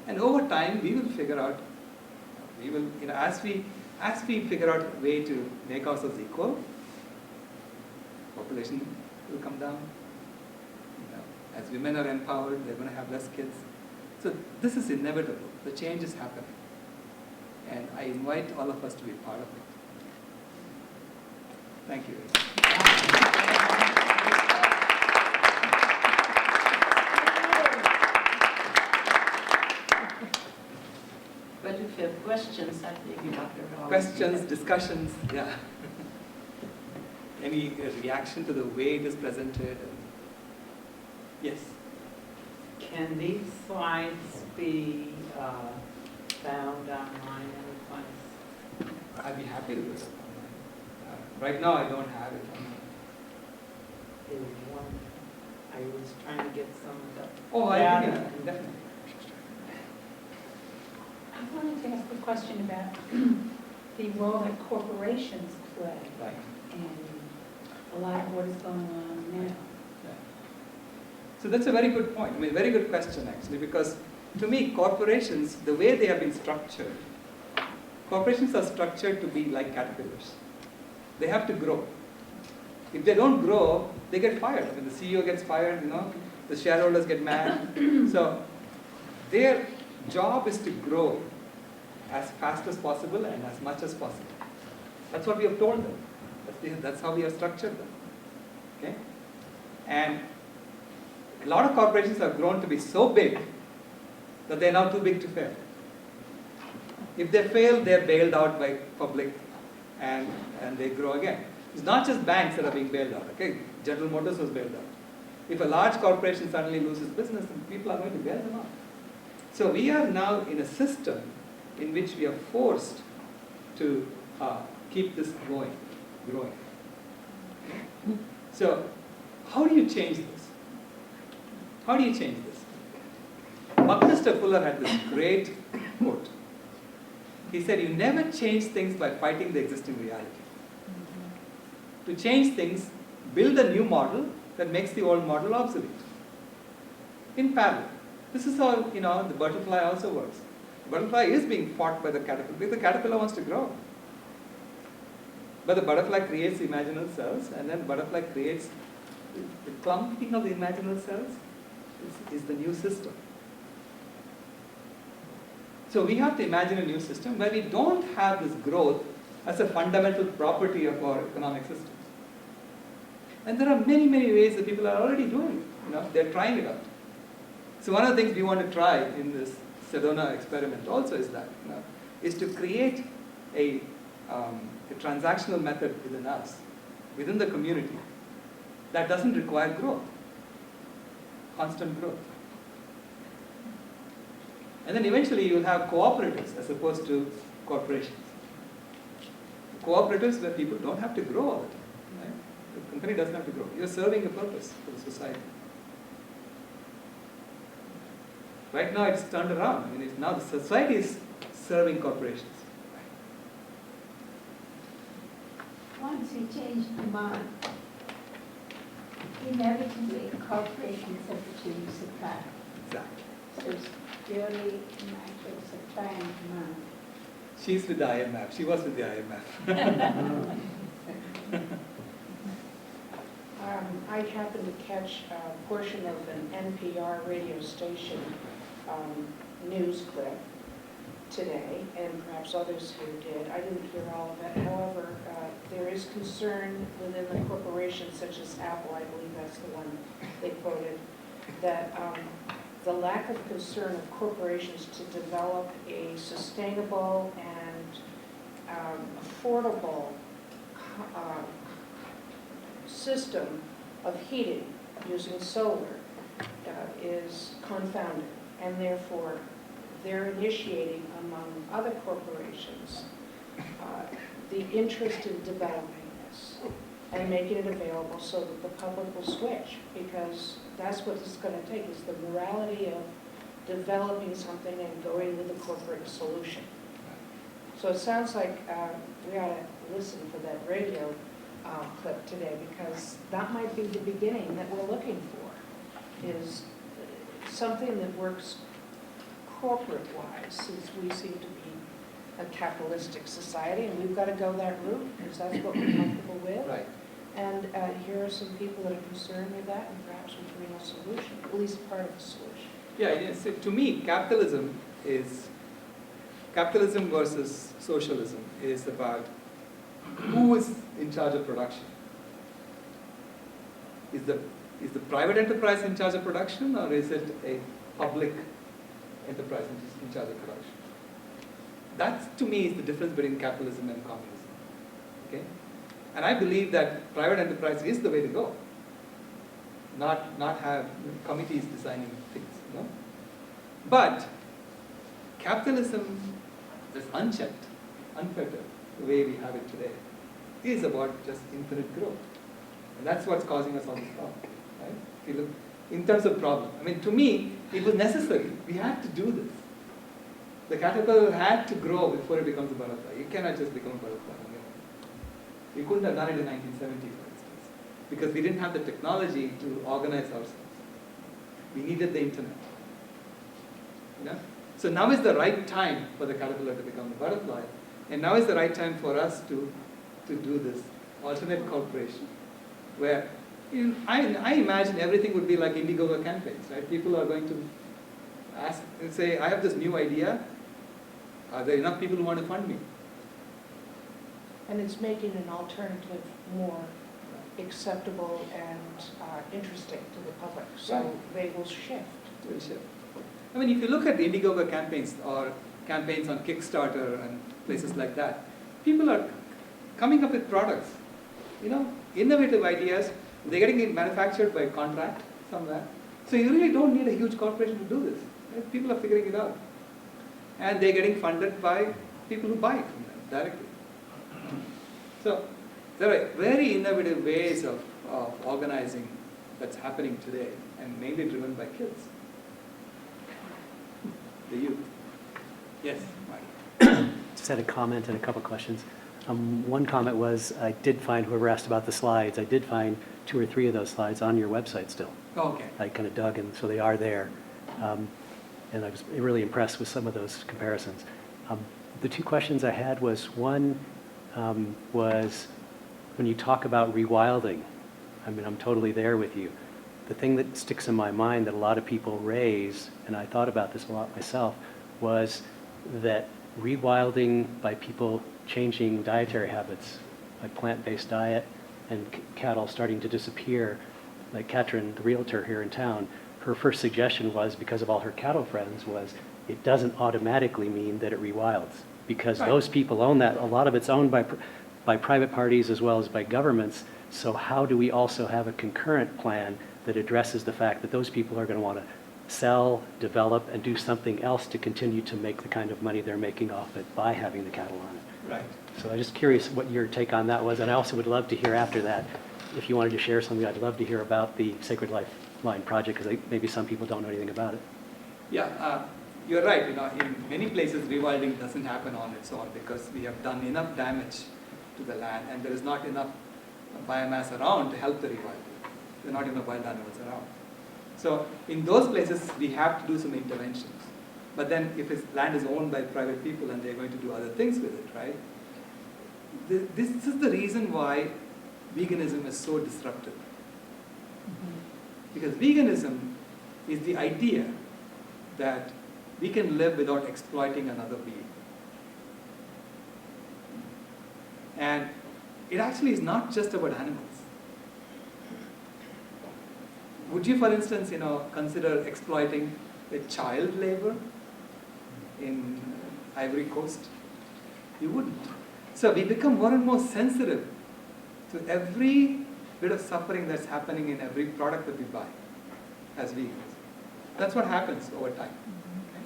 And over time, we will figure out, as we figure out a way to make ourselves equal, population will come down. As women are empowered, they're going to have less kids. So this is inevitable. The change is happening. And I invite all of us to be part of it. Thank you. But if you have questions, I think Dr. Rao. Questions, discussions, yeah. Any reaction to the way it is presented? Yes. Can these slides be found online any place? I'd be happy to do it. Right now, I don't have it. Is one, I was trying to get some of the. Oh, Yeah. yeah, definitely. I wanted to ask a question about the role that corporations play Right. in a lot of what is going on now. So that's a very good point. I mean, very good question actually, because to me, corporations, the way they have been structured, corporations are structured to be like caterpillars. They have to grow. If they don't grow, they get fired. I mean, the CEO gets fired, the shareholders get mad. So their job is to grow as fast as possible and as much as possible. That's what we have told them. That's how we have structured them. Okay? And a lot of corporations have grown to be so big that they're now too big to fail. If they fail, they're bailed out by public and they grow again. It's not just banks that are being bailed out. Okay? General Motors was bailed out. If a large corporation suddenly loses business, then people are going to bail them out. So we are now in a system in which we are forced to keep this growing. So how do you change this? How do you change this? Buckminster Fuller had this great quote. He said, you never change things by fighting the existing reality. To change things, build a new model that makes the old model obsolete. In parallel. This is how, the butterfly also works. The butterfly is being fought by the caterpillar because the caterpillar wants to grow. But the butterfly creates imaginal cells, and then the butterfly creates the clumping of the imaginal cells is the new system. So we have to imagine a new system where we don't have this growth as a fundamental property of our economic system. And there are many, many ways that people are already doing it. They're trying it out. So one of the things we want to try in this Sedona experiment also is that, is to create a transactional method within us, within the community, that doesn't require growth, constant growth. And then eventually you will have cooperatives as opposed to corporations. Cooperatives where people don't have to grow all the time. Right? The company doesn't have to grow. You're serving a purpose for the society. Right now it's turned around. I mean, now the society is serving corporations. Once we change demand, inevitably corporations have to change supply. Exactly. So it's purely a matter of supply and demand. She's with the IMF. She was with the IMF. I happened to catch a portion of an NPR radio station news clip today, and perhaps others here did. I didn't hear all of it. However, there is concern within the corporations such as Apple, I believe that's the one they quoted, that the lack of concern of corporations to develop a sustainable and affordable system of heating using solar is confounded, and therefore they're initiating among other corporations the interest in developing this and making it available so that the public will switch, because that's what it's going to take, is the morality of developing something and going with a corporate solution. So it sounds like we ought to listen for that radio clip today, because that might be the beginning that we're looking for, is something that works corporate-wise, since we seem to be a capitalistic society, and we've got to go that route, because that's what we're comfortable with. Right. And here are some people that are concerned with that, and perhaps we bring a solution, at least part of the solution. Yeah, so to me, capitalism versus socialism is about who is in charge of production? Is the private enterprise in charge of production, or is it a public enterprise in charge of production? That, to me, is the difference between capitalism and communism. Okay? And I believe that private enterprise is the way to go. Not have committees designing things, you know? But capitalism is unchecked, unfettered, the way we have it today, is about just infinite growth. And that's what's causing us all this problem, right? If you look in terms of problem, I mean, to me, it was necessary. We had to do this. The caterpillar had to grow before it becomes a butterfly. You cannot just become a butterfly on your own. We couldn't have done it in 1970, for instance, because we didn't have the technology to organize ourselves. We needed the internet. You know? So now is the right time for the caterpillar to become a butterfly, and now is the right time for us to do this alternate corporation, where I imagine everything would be like Indiegogo campaigns, right? People are going to ask and say, I have this new idea. Are there enough people who want to fund me? And it's making an alternative more acceptable and interesting to the public, so Right. they will shift. Will shift. I mean, if you look at the Indiegogo campaigns or campaigns on Kickstarter and places like that, people are coming up with products, you know, innovative ideas. They're getting it manufactured by contract somewhere. So you really don't need a huge corporation to do this. Right? People are figuring it out. And they're getting funded by people who buy it from them directly. So there are very innovative ways of organizing that's happening today, and mainly driven by kids, the youth. Yes, Mike. Just had a comment and a couple questions. One comment was, I did find, whoever asked about the slides, I did find 2 or 3 of those slides on your website still. Okay. I kind of dug, and so they are there. And I was really impressed with some of those comparisons. The 2 questions I had was, one was when you talk about rewilding, I mean, I'm totally there with you. The thing that sticks in my mind that a lot of people raise, and I thought about this a lot myself, was that rewilding by people changing dietary habits, like plant-based diet and cattle starting to disappear, like Katrin, the realtor here in town, her first suggestion was, because of all her cattle friends, was it doesn't automatically mean that it rewilds, because Right. those people own that. A lot of it's owned by private parties as well as by governments. So how do we also have a concurrent plan that addresses the fact that those people are going to want to sell, develop, and do something else to continue to make the kind of money they're making off it by having the cattle on it? Right. So I'm just curious what your take on that was, and I also would love to hear after that, if you wanted to share something, I'd love to hear about the Sacred Lifeline project, because maybe some people don't know anything about it. Yeah, you're right. You know, in many places, rewilding doesn't happen on its own because we have done enough damage to the land, and there is not enough biomass around to help the rewilding. There are not enough wild animals around. So in those places, we have to do some interventions. But then if his land is owned by private people and they're going to do other things with it, right? This is the reason why veganism is so disruptive. Because veganism is the idea that we can live without exploiting another being. And it actually is not just about animals. Would you, for instance, consider exploiting a child labor in Ivory Coast? You wouldn't. So we become more and more sensitive to every bit of suffering that's happening in every product that we buy as vegans. That's what happens over time. Okay?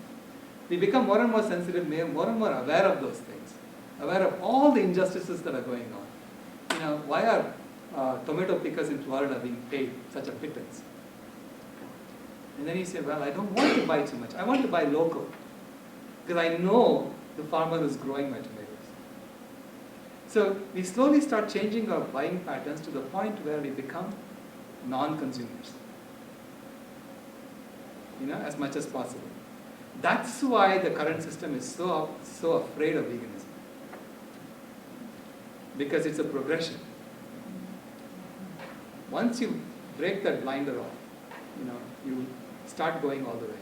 We become more and more sensitive, more and more aware of those things, aware of all the injustices that are going on. Why are tomato pickers in Florida being paid such a pittance? And then you say, well, I don't want to buy too much. I want to buy local because I know the farmer who's growing my tomatoes. So we slowly start changing our buying patterns to the point where we become non-consumers, as much as possible. That's why the current system is so afraid of veganism, because it's a progression. Once you break that blinder off, you start going all the way.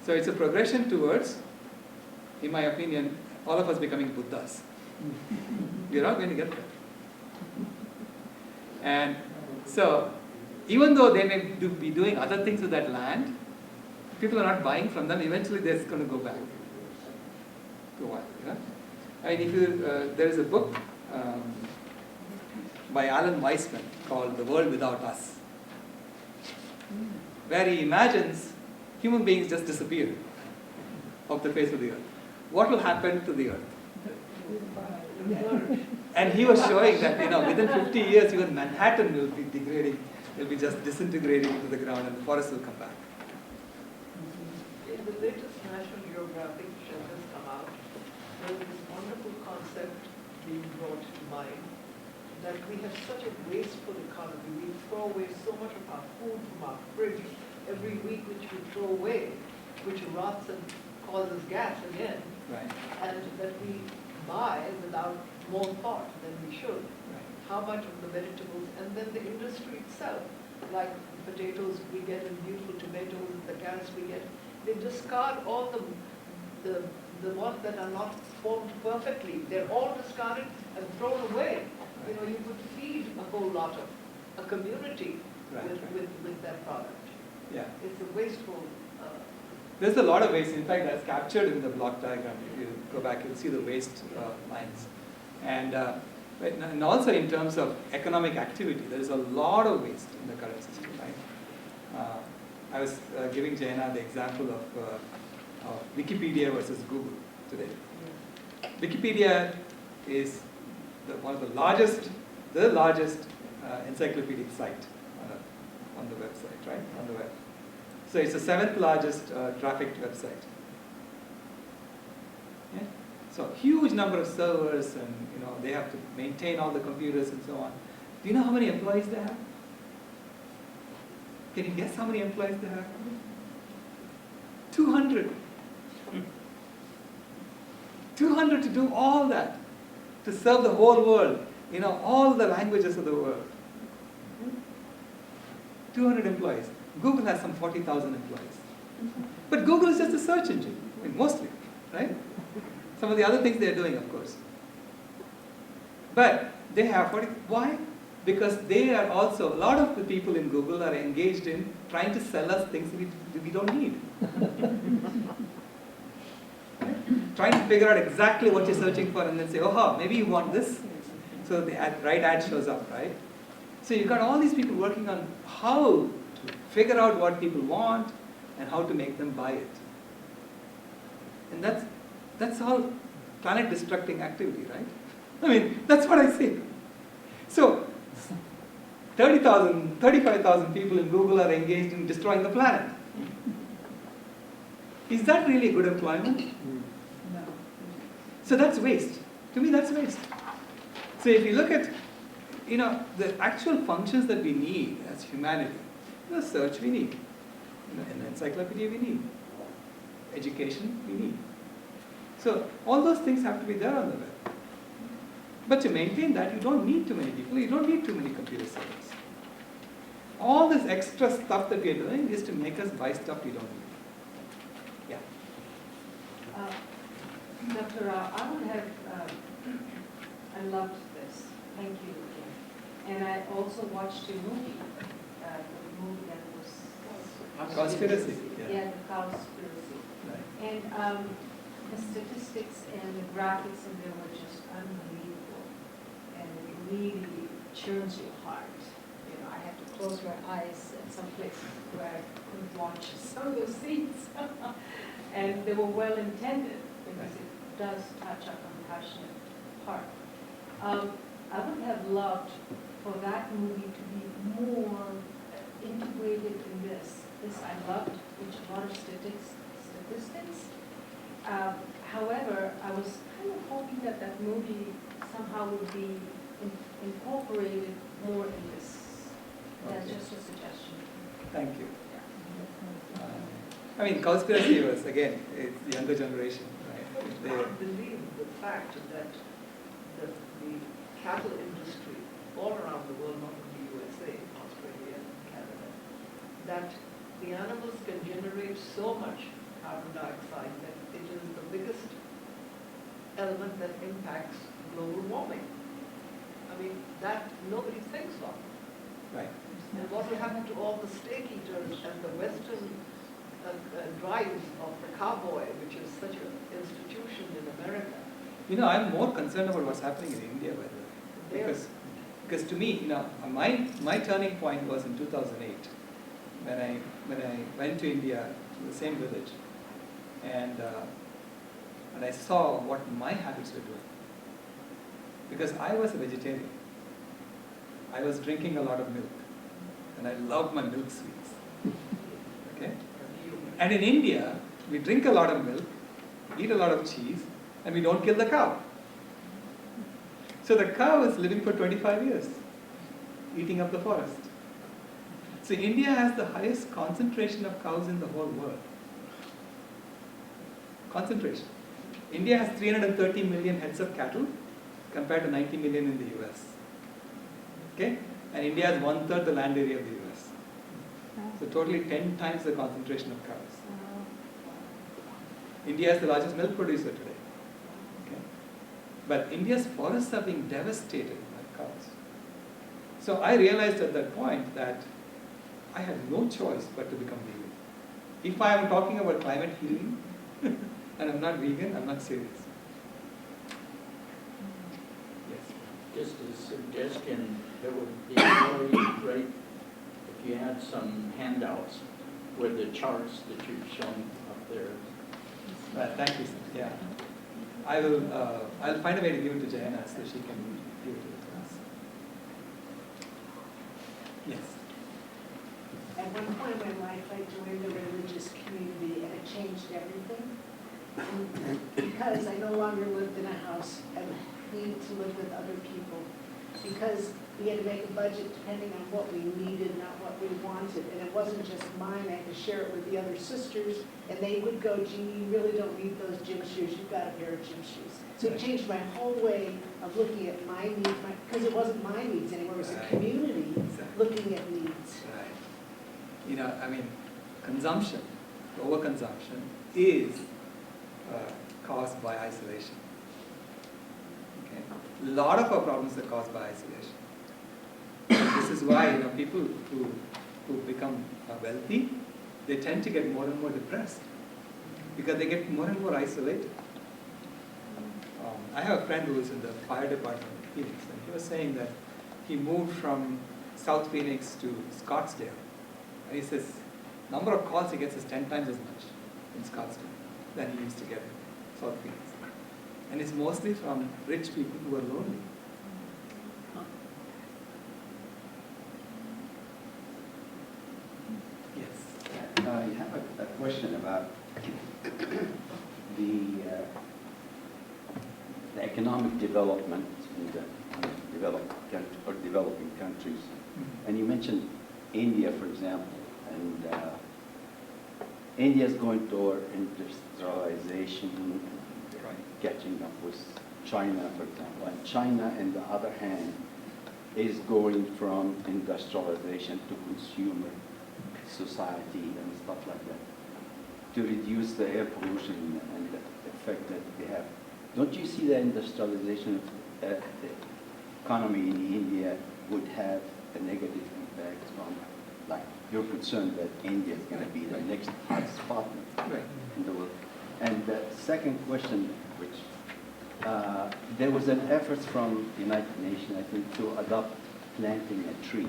So it's a progression towards, in my opinion, all of us becoming Buddhas. We're all going to get there. And so, even though they may be doing other things with that land, people are not buying from them, eventually they're going to go back to what, you know? I mean, if you, there is a book by Alan Weisman called The World Without Us, where he imagines human beings just disappear off the face of the earth. What will happen to the earth? And he was showing that, you know, within 50 years, even Manhattan will be degrading, will be just disintegrating into the ground, and the forests will come back. In the latest National Geographic which has just come out, there is this wonderful concept being brought to mind that we have such a wasteful economy. We throw away so much of our food from our fridge every week, which we throw away, which rots and causes gas again, Right. and that we buy without more thought than we should. Right. How much of the vegetables, and then the industry itself, like the potatoes we get and beautiful tomatoes, the carrots we get, they discard all the ones that are not formed perfectly. They're all discarded and thrown away. You know, you could feed a whole lot of a community Right, with, right. with that product. Yeah. It's a wasteful. There's a lot of waste. In fact, that's captured in the block diagram. If you go back, you'll see the waste lines. And also in terms of economic activity, there is a lot of waste in the current system, right? I was giving Jayana the example of Wikipedia versus Google today. Wikipedia is one of the largest encyclopedic site on the website, right? On the web. So it's the 7th largest trafficked website. Yeah? So huge number of servers, and you know they have to maintain all the computers and so on. Do you know how many employees they have? Can you guess how many employees they have? 200. 200 to do all that, to serve the whole world, you know, all the languages of the world. 200 employees. Google has some 40,000 employees. But Google is just a search engine, I mean, mostly, right? Some of the other things they're doing, of course. But they have 40, why? Because they are also, a lot of the people in Google are engaged in trying to sell us things we don't need. Right? Trying to figure out exactly what you're searching for and then say, oh, maybe you want this. So the right ad shows up, right? So you've got all these people working on how to figure out what people want and how to make them buy it. And that's all planet destructing activity, right? I mean, that's what I see. So 30,000, 35,000 people in Google are engaged in destroying the planet. Is that really good employment? No. So that's waste. To me, that's waste. So if you look at, you know, the actual functions that we need as humanity, the search we need, an encyclopedia we need, education we need. So all those things have to be there on the web. But to maintain that, you don't need too many people, you don't need too many computer servers. All this extra stuff that we are doing is to make us buy stuff we don't need. Yeah. Dr. Rao, I would have, I loved this. Thank you again. And I also watched a movie, the movie that was... Conspiracy. Yeah, the Cowspiracy. Right. And the statistics and the graphics in there were just unbelievable. And it really churns your heart. You know, I had to close my eyes at some places where I couldn't watch some of those scenes. And they were well intended because it does touch a compassionate heart. I would have loved for that movie to be more integrated in this. This I loved, which a lot of statistics. However, I was kind of hoping that that movie somehow would be incorporated more in this. That's Okay. just a suggestion. Thank you. I mean, Conspiracy was, again, it's the younger generation, right? I can't believe the fact that the cattle industry all around the world, not only USA, Australia, and Canada, that the animals can generate so much carbon dioxide that it is the biggest element that impacts global warming. I mean, that nobody thinks of. Right. And what will happen to all the steak eaters and the Western drives of the cowboy, which is such an institution in America? You know, I'm more concerned about what's happening in India, by the way. Because to me, you know, my turning point was in 2008 when I went to India, to the same village, and I saw what my habits were doing. Because I was a vegetarian. I was drinking a lot of milk, and I loved my milk sweets. Okay? And in India, we drink a lot of milk, eat a lot of cheese, and we don't kill the cow. So the cow is living for 25 years, eating up the forest. So India has the highest concentration of cows in the whole world. Concentration. India has 330 million heads of cattle compared to 90 million in the US. Okay? And India has 1/3 the land area of the US. So totally 10 times the concentration of cows. India is the largest milk producer today. Okay? But India's forests are being devastated by cows. So I realized at that point that I had no choice but to become vegan. If I am talking about climate healing and I'm not vegan, I'm not serious. Yes. Just a suggestion, it would be really great if you had some handouts with the charts that you've shown up there. Thank you, sir. Yeah. I will. I'll find a way to give it to Jayana so she can give it to the class. Yes. At one point in my life, I joined a religious community and it changed everything. And because I no longer lived in a house, I needed to live with other people. Because we had to make a budget depending on what we needed, not what we wanted. And it wasn't just mine, I had to share it with the other sisters. And they would go, gee, you really don't need those gym shoes, you've got a pair of gym shoes. So it changed my whole way of looking at my needs, because it wasn't my needs anymore, it was a community looking at needs. Right. You know, I mean, consumption, overconsumption is caused by isolation. Okay? A lot of our problems are caused by isolation. And this is why, you know, people who become wealthy, they tend to get more and more depressed because they get more and more isolated. I have a friend who is in the fire department in Phoenix, and he was saying that he moved from South Phoenix to Scottsdale. And he says, number of calls he gets is 10 times as much in Scottsdale than he used to get in South Phoenix. And it's mostly from rich people who are lonely. Yes. I have a question about the economic development in the developing countries. And you mentioned India, for example, and India is going toward industrialization, catching up with China, for example. And China, on the other hand, is going from industrialization to consumer society and stuff like that, to reduce the air pollution and the effect that they have. Don't you see the industrialization of the economy in India would have a negative impact on, like, you're concerned that India is going to be the next hot spot in the world? And the second question, which there was an effort from the United Nations, I think, to adopt planting a tree.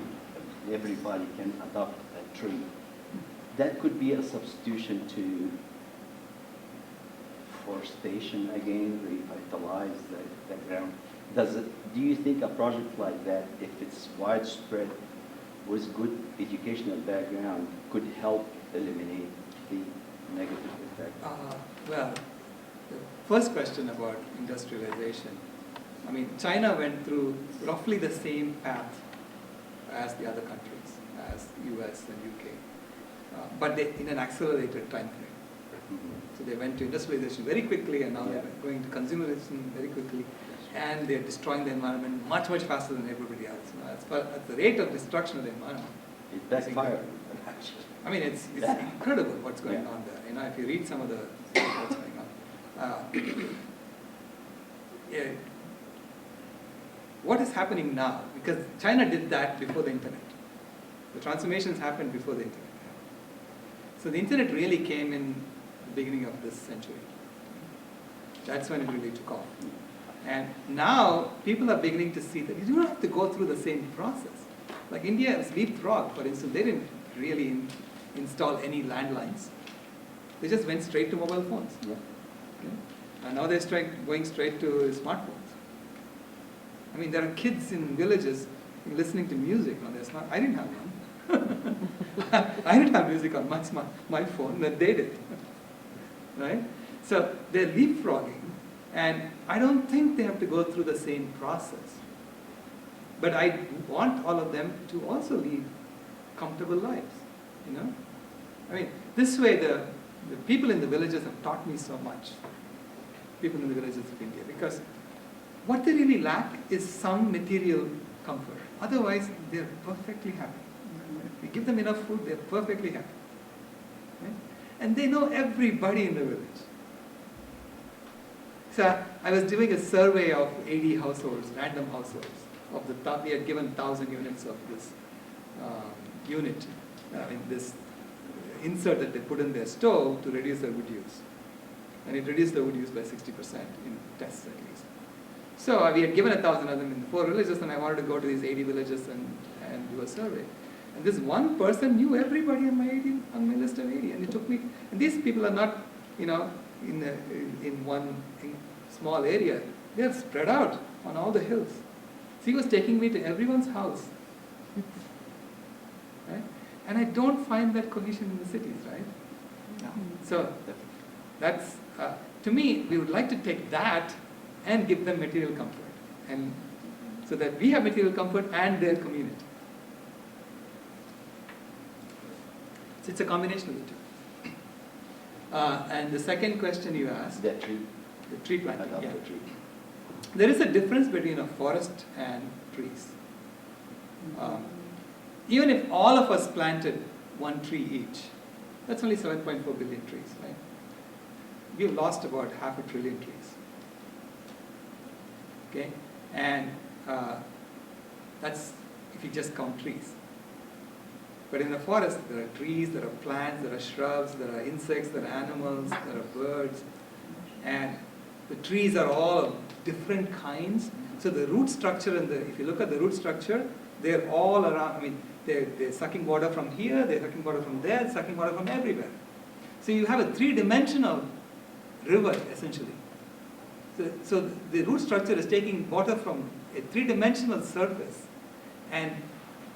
Everybody can adopt a tree. That could be a substitution to forestation again, revitalize the ground. Do you think a project like that, if it's widespread with good educational background, could help eliminate the negative effect? Well, the first question about industrialization. I mean, China went through roughly the same path as the other countries, as US and UK, but they in an accelerated time frame. So they went to industrialization very quickly, and now they're going to consumerism very quickly, and they're destroying the environment much, much faster than everybody else. At the rate of destruction of the environment, it backfired. I mean, it's incredible what's going on there. You know, if you read some of the what's going on. what is happening now? Because China did that before the internet. The transformations happened before the internet. So the internet really came in the beginning of this century. That's when it really took off. And now people are beginning to see that you don't have to go through the same process. Like India has leapfrog, for instance, they didn't really install any landlines. They just went straight to mobile phones. Yeah. Okay? And now they're going straight to smartphones. I mean, there are kids in villages listening to music on their smart. I didn't have one. I didn't have music on my phone, but they did. Right? So they're leapfrogging, and I don't think they have to go through the same process. But I want all of them to also lead comfortable lives, you know? I mean, this way the people in the villages have taught me so much, people in the villages of India, because what they really lack is some material comfort. Otherwise, they're perfectly happy. If we give them enough food, they're perfectly happy. Right? And they know everybody in the village. So I was doing a survey of 80 households, random households. We had given 1,000 units of this unit, this insert that they put in their stove to reduce their wood use. And it reduced the wood use by 60% in tests at least. So we had given 1,000 of them in 4 villages, and I wanted to go to these 80 villages and do a survey. And this one person knew everybody on my list of 80. And it took me, and these people are not, in one small area. They are spread out on all the hills. So he was taking me to everyone's house. Right? And I don't find that cohesion in the cities, right? No. So that's, to me, we would like to take that and give them material comfort. And so that we have material comfort and their community. So it's a combination of the two. And the second question you asked, The tree. the tree planting. Another Yeah. tree. There is a difference between a forest and trees. Even if all of us planted 1 tree each, that's only 7.4 billion trees, right? We've lost about 500 billion trees. Okay? And that's if you just count trees. But in the forest, there are trees, there are plants, there are shrubs, there are insects, there are animals, there are birds. And the trees are all of different kinds. So the root structure, if you look at the root structure, they're all around, they're sucking water from here, they're sucking water from there, sucking water from everywhere. So you have a 3-dimensional river, essentially. So the root structure is taking water from a 3-dimensional surface and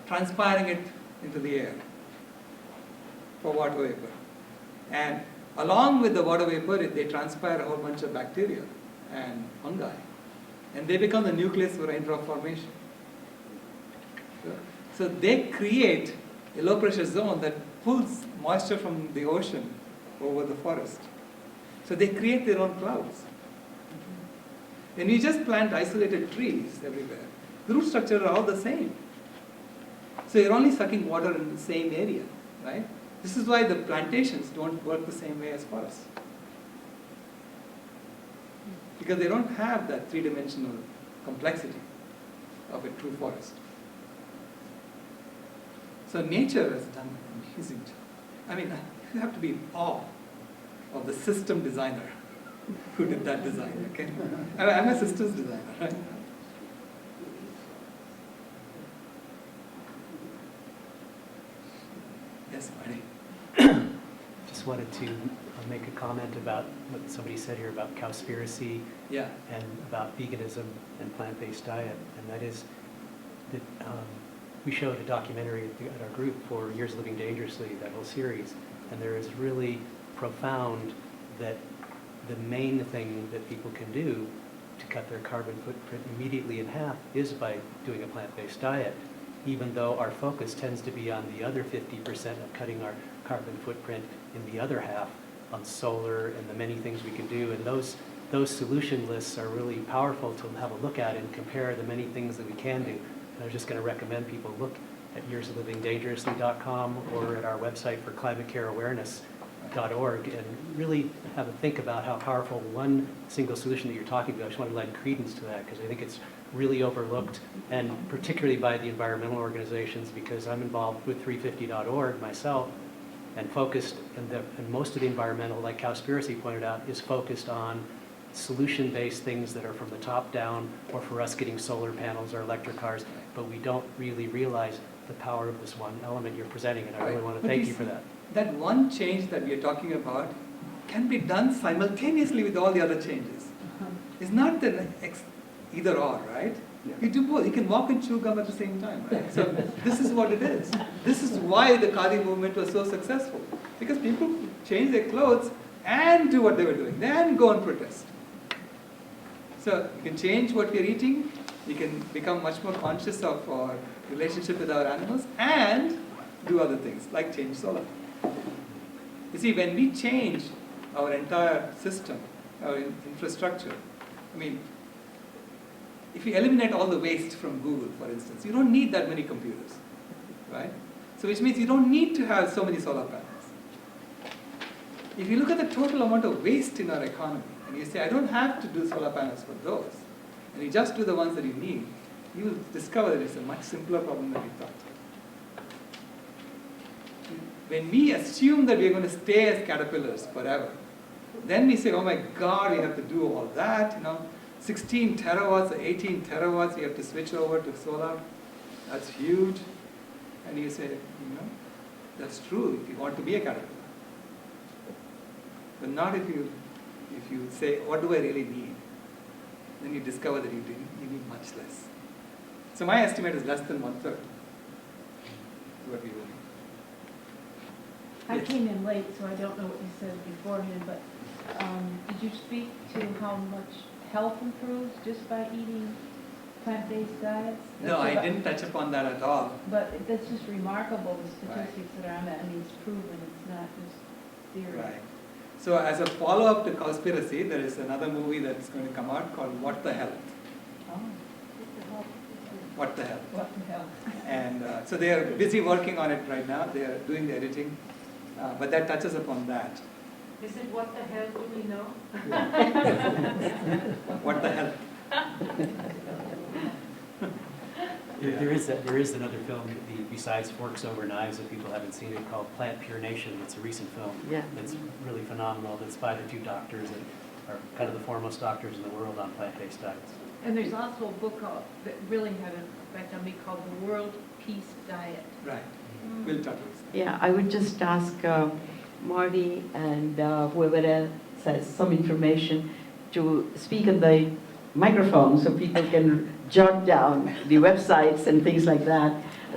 transpiring it into the air for water vapor. And along with the water vapor, they transpire a whole bunch of bacteria and fungi. And they become the nucleus for raindrop formation. So they create a low pressure zone that pulls moisture from the ocean over the forest. So they create their own clouds. When you just plant isolated trees everywhere, the root structures are all the same. So you're only sucking water in the same area, right? This is why the plantations don't work the same way as forests. Because they don't have that 3-dimensional complexity of a true forest. So nature has done an amazing job. You have to be in awe of the system designer who did that design, okay? I'm a systems designer, right? Yes, Marty. Just wanted to make a comment about what somebody said here about cowspiracy Yeah. and about veganism and plant-based diet. And that is that we showed a documentary at our group for Years Living Dangerously, that whole series. And there is really profound that the main thing that people can do to cut their carbon footprint immediately in half is by doing a plant-based diet, even though our focus tends to be on the other 50% of cutting our carbon footprint in the other half on solar and the many things we can do. And those solution lists are really powerful to have a look at and compare the many things that we can do. And I was just going to recommend people look at yearslivingdangerously.com or at our website for climatecareawareness.org and really have a think about how powerful one single solution that you're talking about. I just want to lend credence to that because I think it's really overlooked, and particularly by the environmental organizations, because I'm involved with 350.org myself, and focused, and most of the environmental, like Cowspiracy pointed out, is focused on solution-based things that are from the top down, or for us getting solar panels or electric cars, but we don't really realize the power of this one element you're presenting, and I really want to thank you for that. That one change that we are talking about can be done simultaneously with all the other changes. It's not an either or, right? Yeah. You do both. You can walk and chew gum at the same time, right? So this is what it is. This is why the Khadi movement was so successful. Because people change their clothes and do what they were doing, then go and protest. So you can change what we're eating, we can become much more conscious of our relationship with our animals, and do other things, like change solar. You see, when we change our entire system, our infrastructure, I mean, if you eliminate all the waste from Google, for instance, you don't need that many computers, right? So which means you don't need to have so many solar panels. If you look at the total amount of waste in our economy, and you say, I don't have to do solar panels for those, and you just do the ones that you need, you will discover that it's a much simpler problem than we thought. When we assume that we're going to stay as caterpillars forever, then we say, oh my God, we have to do all that, 16 terawatts or 18 terawatts, you have to switch over to solar. That's huge. And you say, that's true if you want to be a caterpillar. But not if you say, what do I really need? Then you discover that you need much less. So my estimate is less than 1/3 what we will need. I Yes. came in late, so I don't know what you said beforehand, but did you speak to how much health improves just by eating plant-based diets? No, I didn't touch upon that at all. But that's just remarkable, the statistics that are on that. I mean, it's proven, it's not just theory. Right. So as a follow-up to Cowspiracy, there is another movie that's going to come out called What the Hell? Oh, What the Hell? what the hell? And so they are busy working on it right now. They are doing the editing. But that touches upon that. Is it what the hell do we know? What the hell? There is another film besides Forks Over Knives, if people haven't seen it, called Plant Pure Nation. It's a recent film. Yeah. That's really phenomenal. That's by the two doctors that are kind of the foremost doctors in the world on plant-based diets. And there's also a book that really had an effect on me called The World Peace Diet. Right. We'll talk about that. Yeah, I would just ask Marty and whoever else has some information to speak on the microphone so people can jot down the websites and things like that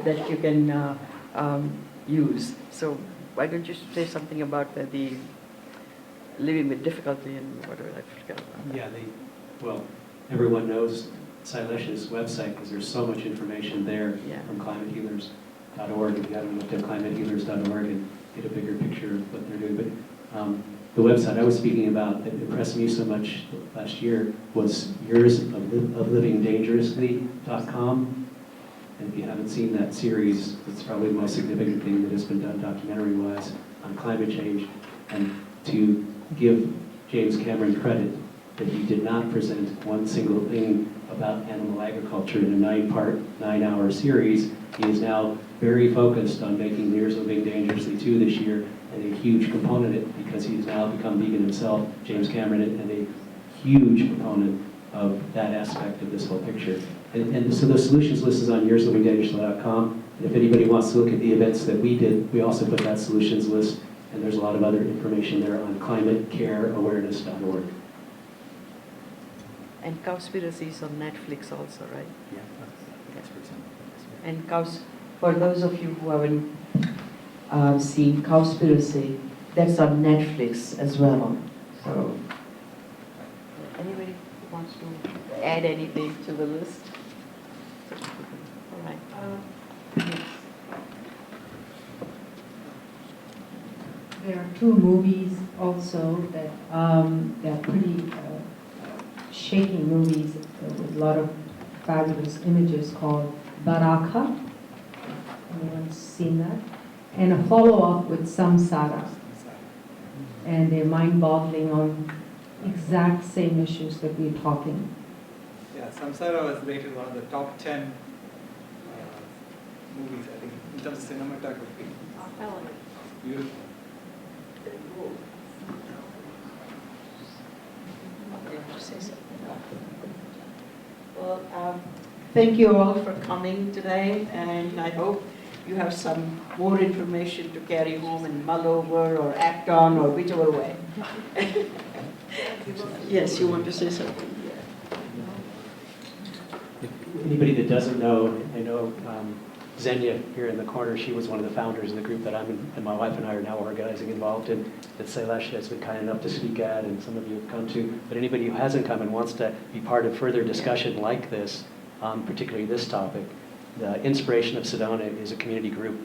that you can use. So why don't you say something about the living with difficulty and whatever I forgot about. Yeah, well, everyone knows Sailesh's website because there's so much information there Yeah. from climatehealers.org. If you haven't looked at climatehealers.org and get a bigger picture of what they're doing. But the website I was speaking about that impressed me so much last year was yoursoflivingdangerously.com. And if you haven't seen that series, it's probably the most significant thing that has been done documentary-wise on climate change. And to give James Cameron credit that he did not present one single thing about animal agriculture in a 9-hour series, he is now very focused on making Years Living Dangerously 2 this year, and a huge component of it, because he's now become vegan himself, James Cameron, and a huge component of that aspect of this whole picture. And so the solutions list is on yourslivingdangerously.com, and if anybody wants to look at the events that we did, we also put that solutions list, and there's a lot of other information there on climatecareawareness.org. And Cowspiracy is on Netflix also, right? Yeah, that's for example. And for those of you who haven't seen Cowspiracy, that's on Netflix as well. So, anybody who wants to add anything to the list? All right. There are two movies also that they're pretty shaking movies with a lot of fabulous images called Baraka. Anyone's seen that? And a follow-up with Samsara. And they're mind-boggling on exact same issues that we're talking. Yeah, Samsara was rated one of the top 10 movies, I think, in terms of cinematography. Beautiful. Well, thank you all for coming today, and I hope you have some more information to carry home and mull over or act on or whichever way. Yes, you want to say something? Anybody that doesn't know, I know Xenia here in the corner, she was one of the founders of the group that and my wife and I are now organizing involved in, that Sailesh has been kind enough to speak at, and some of you have come to. But anybody who hasn't come and wants to be part of further discussion like this, particularly this topic, the Inspiration of Sedona is a community group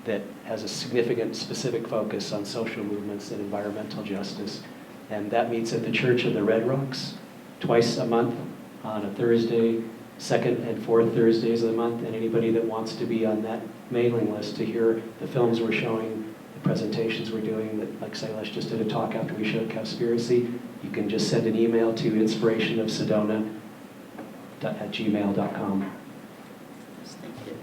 that has a significant specific focus on social movements and environmental justice. And that meets at the Church of the Red Rocks twice a month on a Thursday, second and fourth Thursdays of the month. And anybody that wants to be on that mailing list to hear the films we're showing, the presentations we're doing, that like Sailesh just did a talk after we showed Cowspiracy, you can just send an email to inspirationofsedona@gmail.com. Thank you.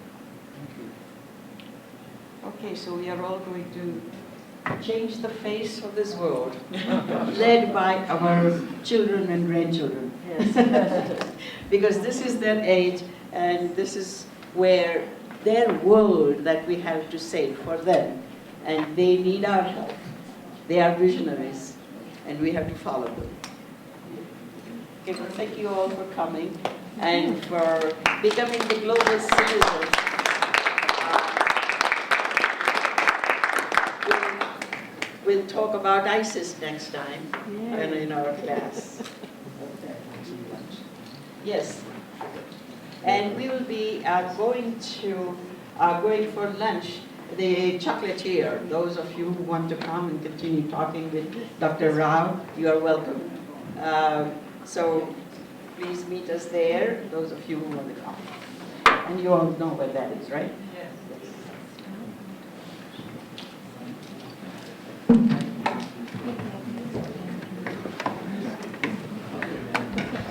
Okay, so we are all going to change the face of this world, led by our children and grandchildren. Yes. Because this is their age, and this is where their world that we have to save for them, and they need our help. They are visionaries, and we have to follow them. Okay, well, thank you all for coming and for becoming the global citizens. We'll talk about ISIS next time and in our class. Yes. And we will be going for lunch. The chocolatier, those of you who want to come and continue talking with Dr. Rao, you are welcome. So please meet us there, those of you who want to come. And you all know where that is, right?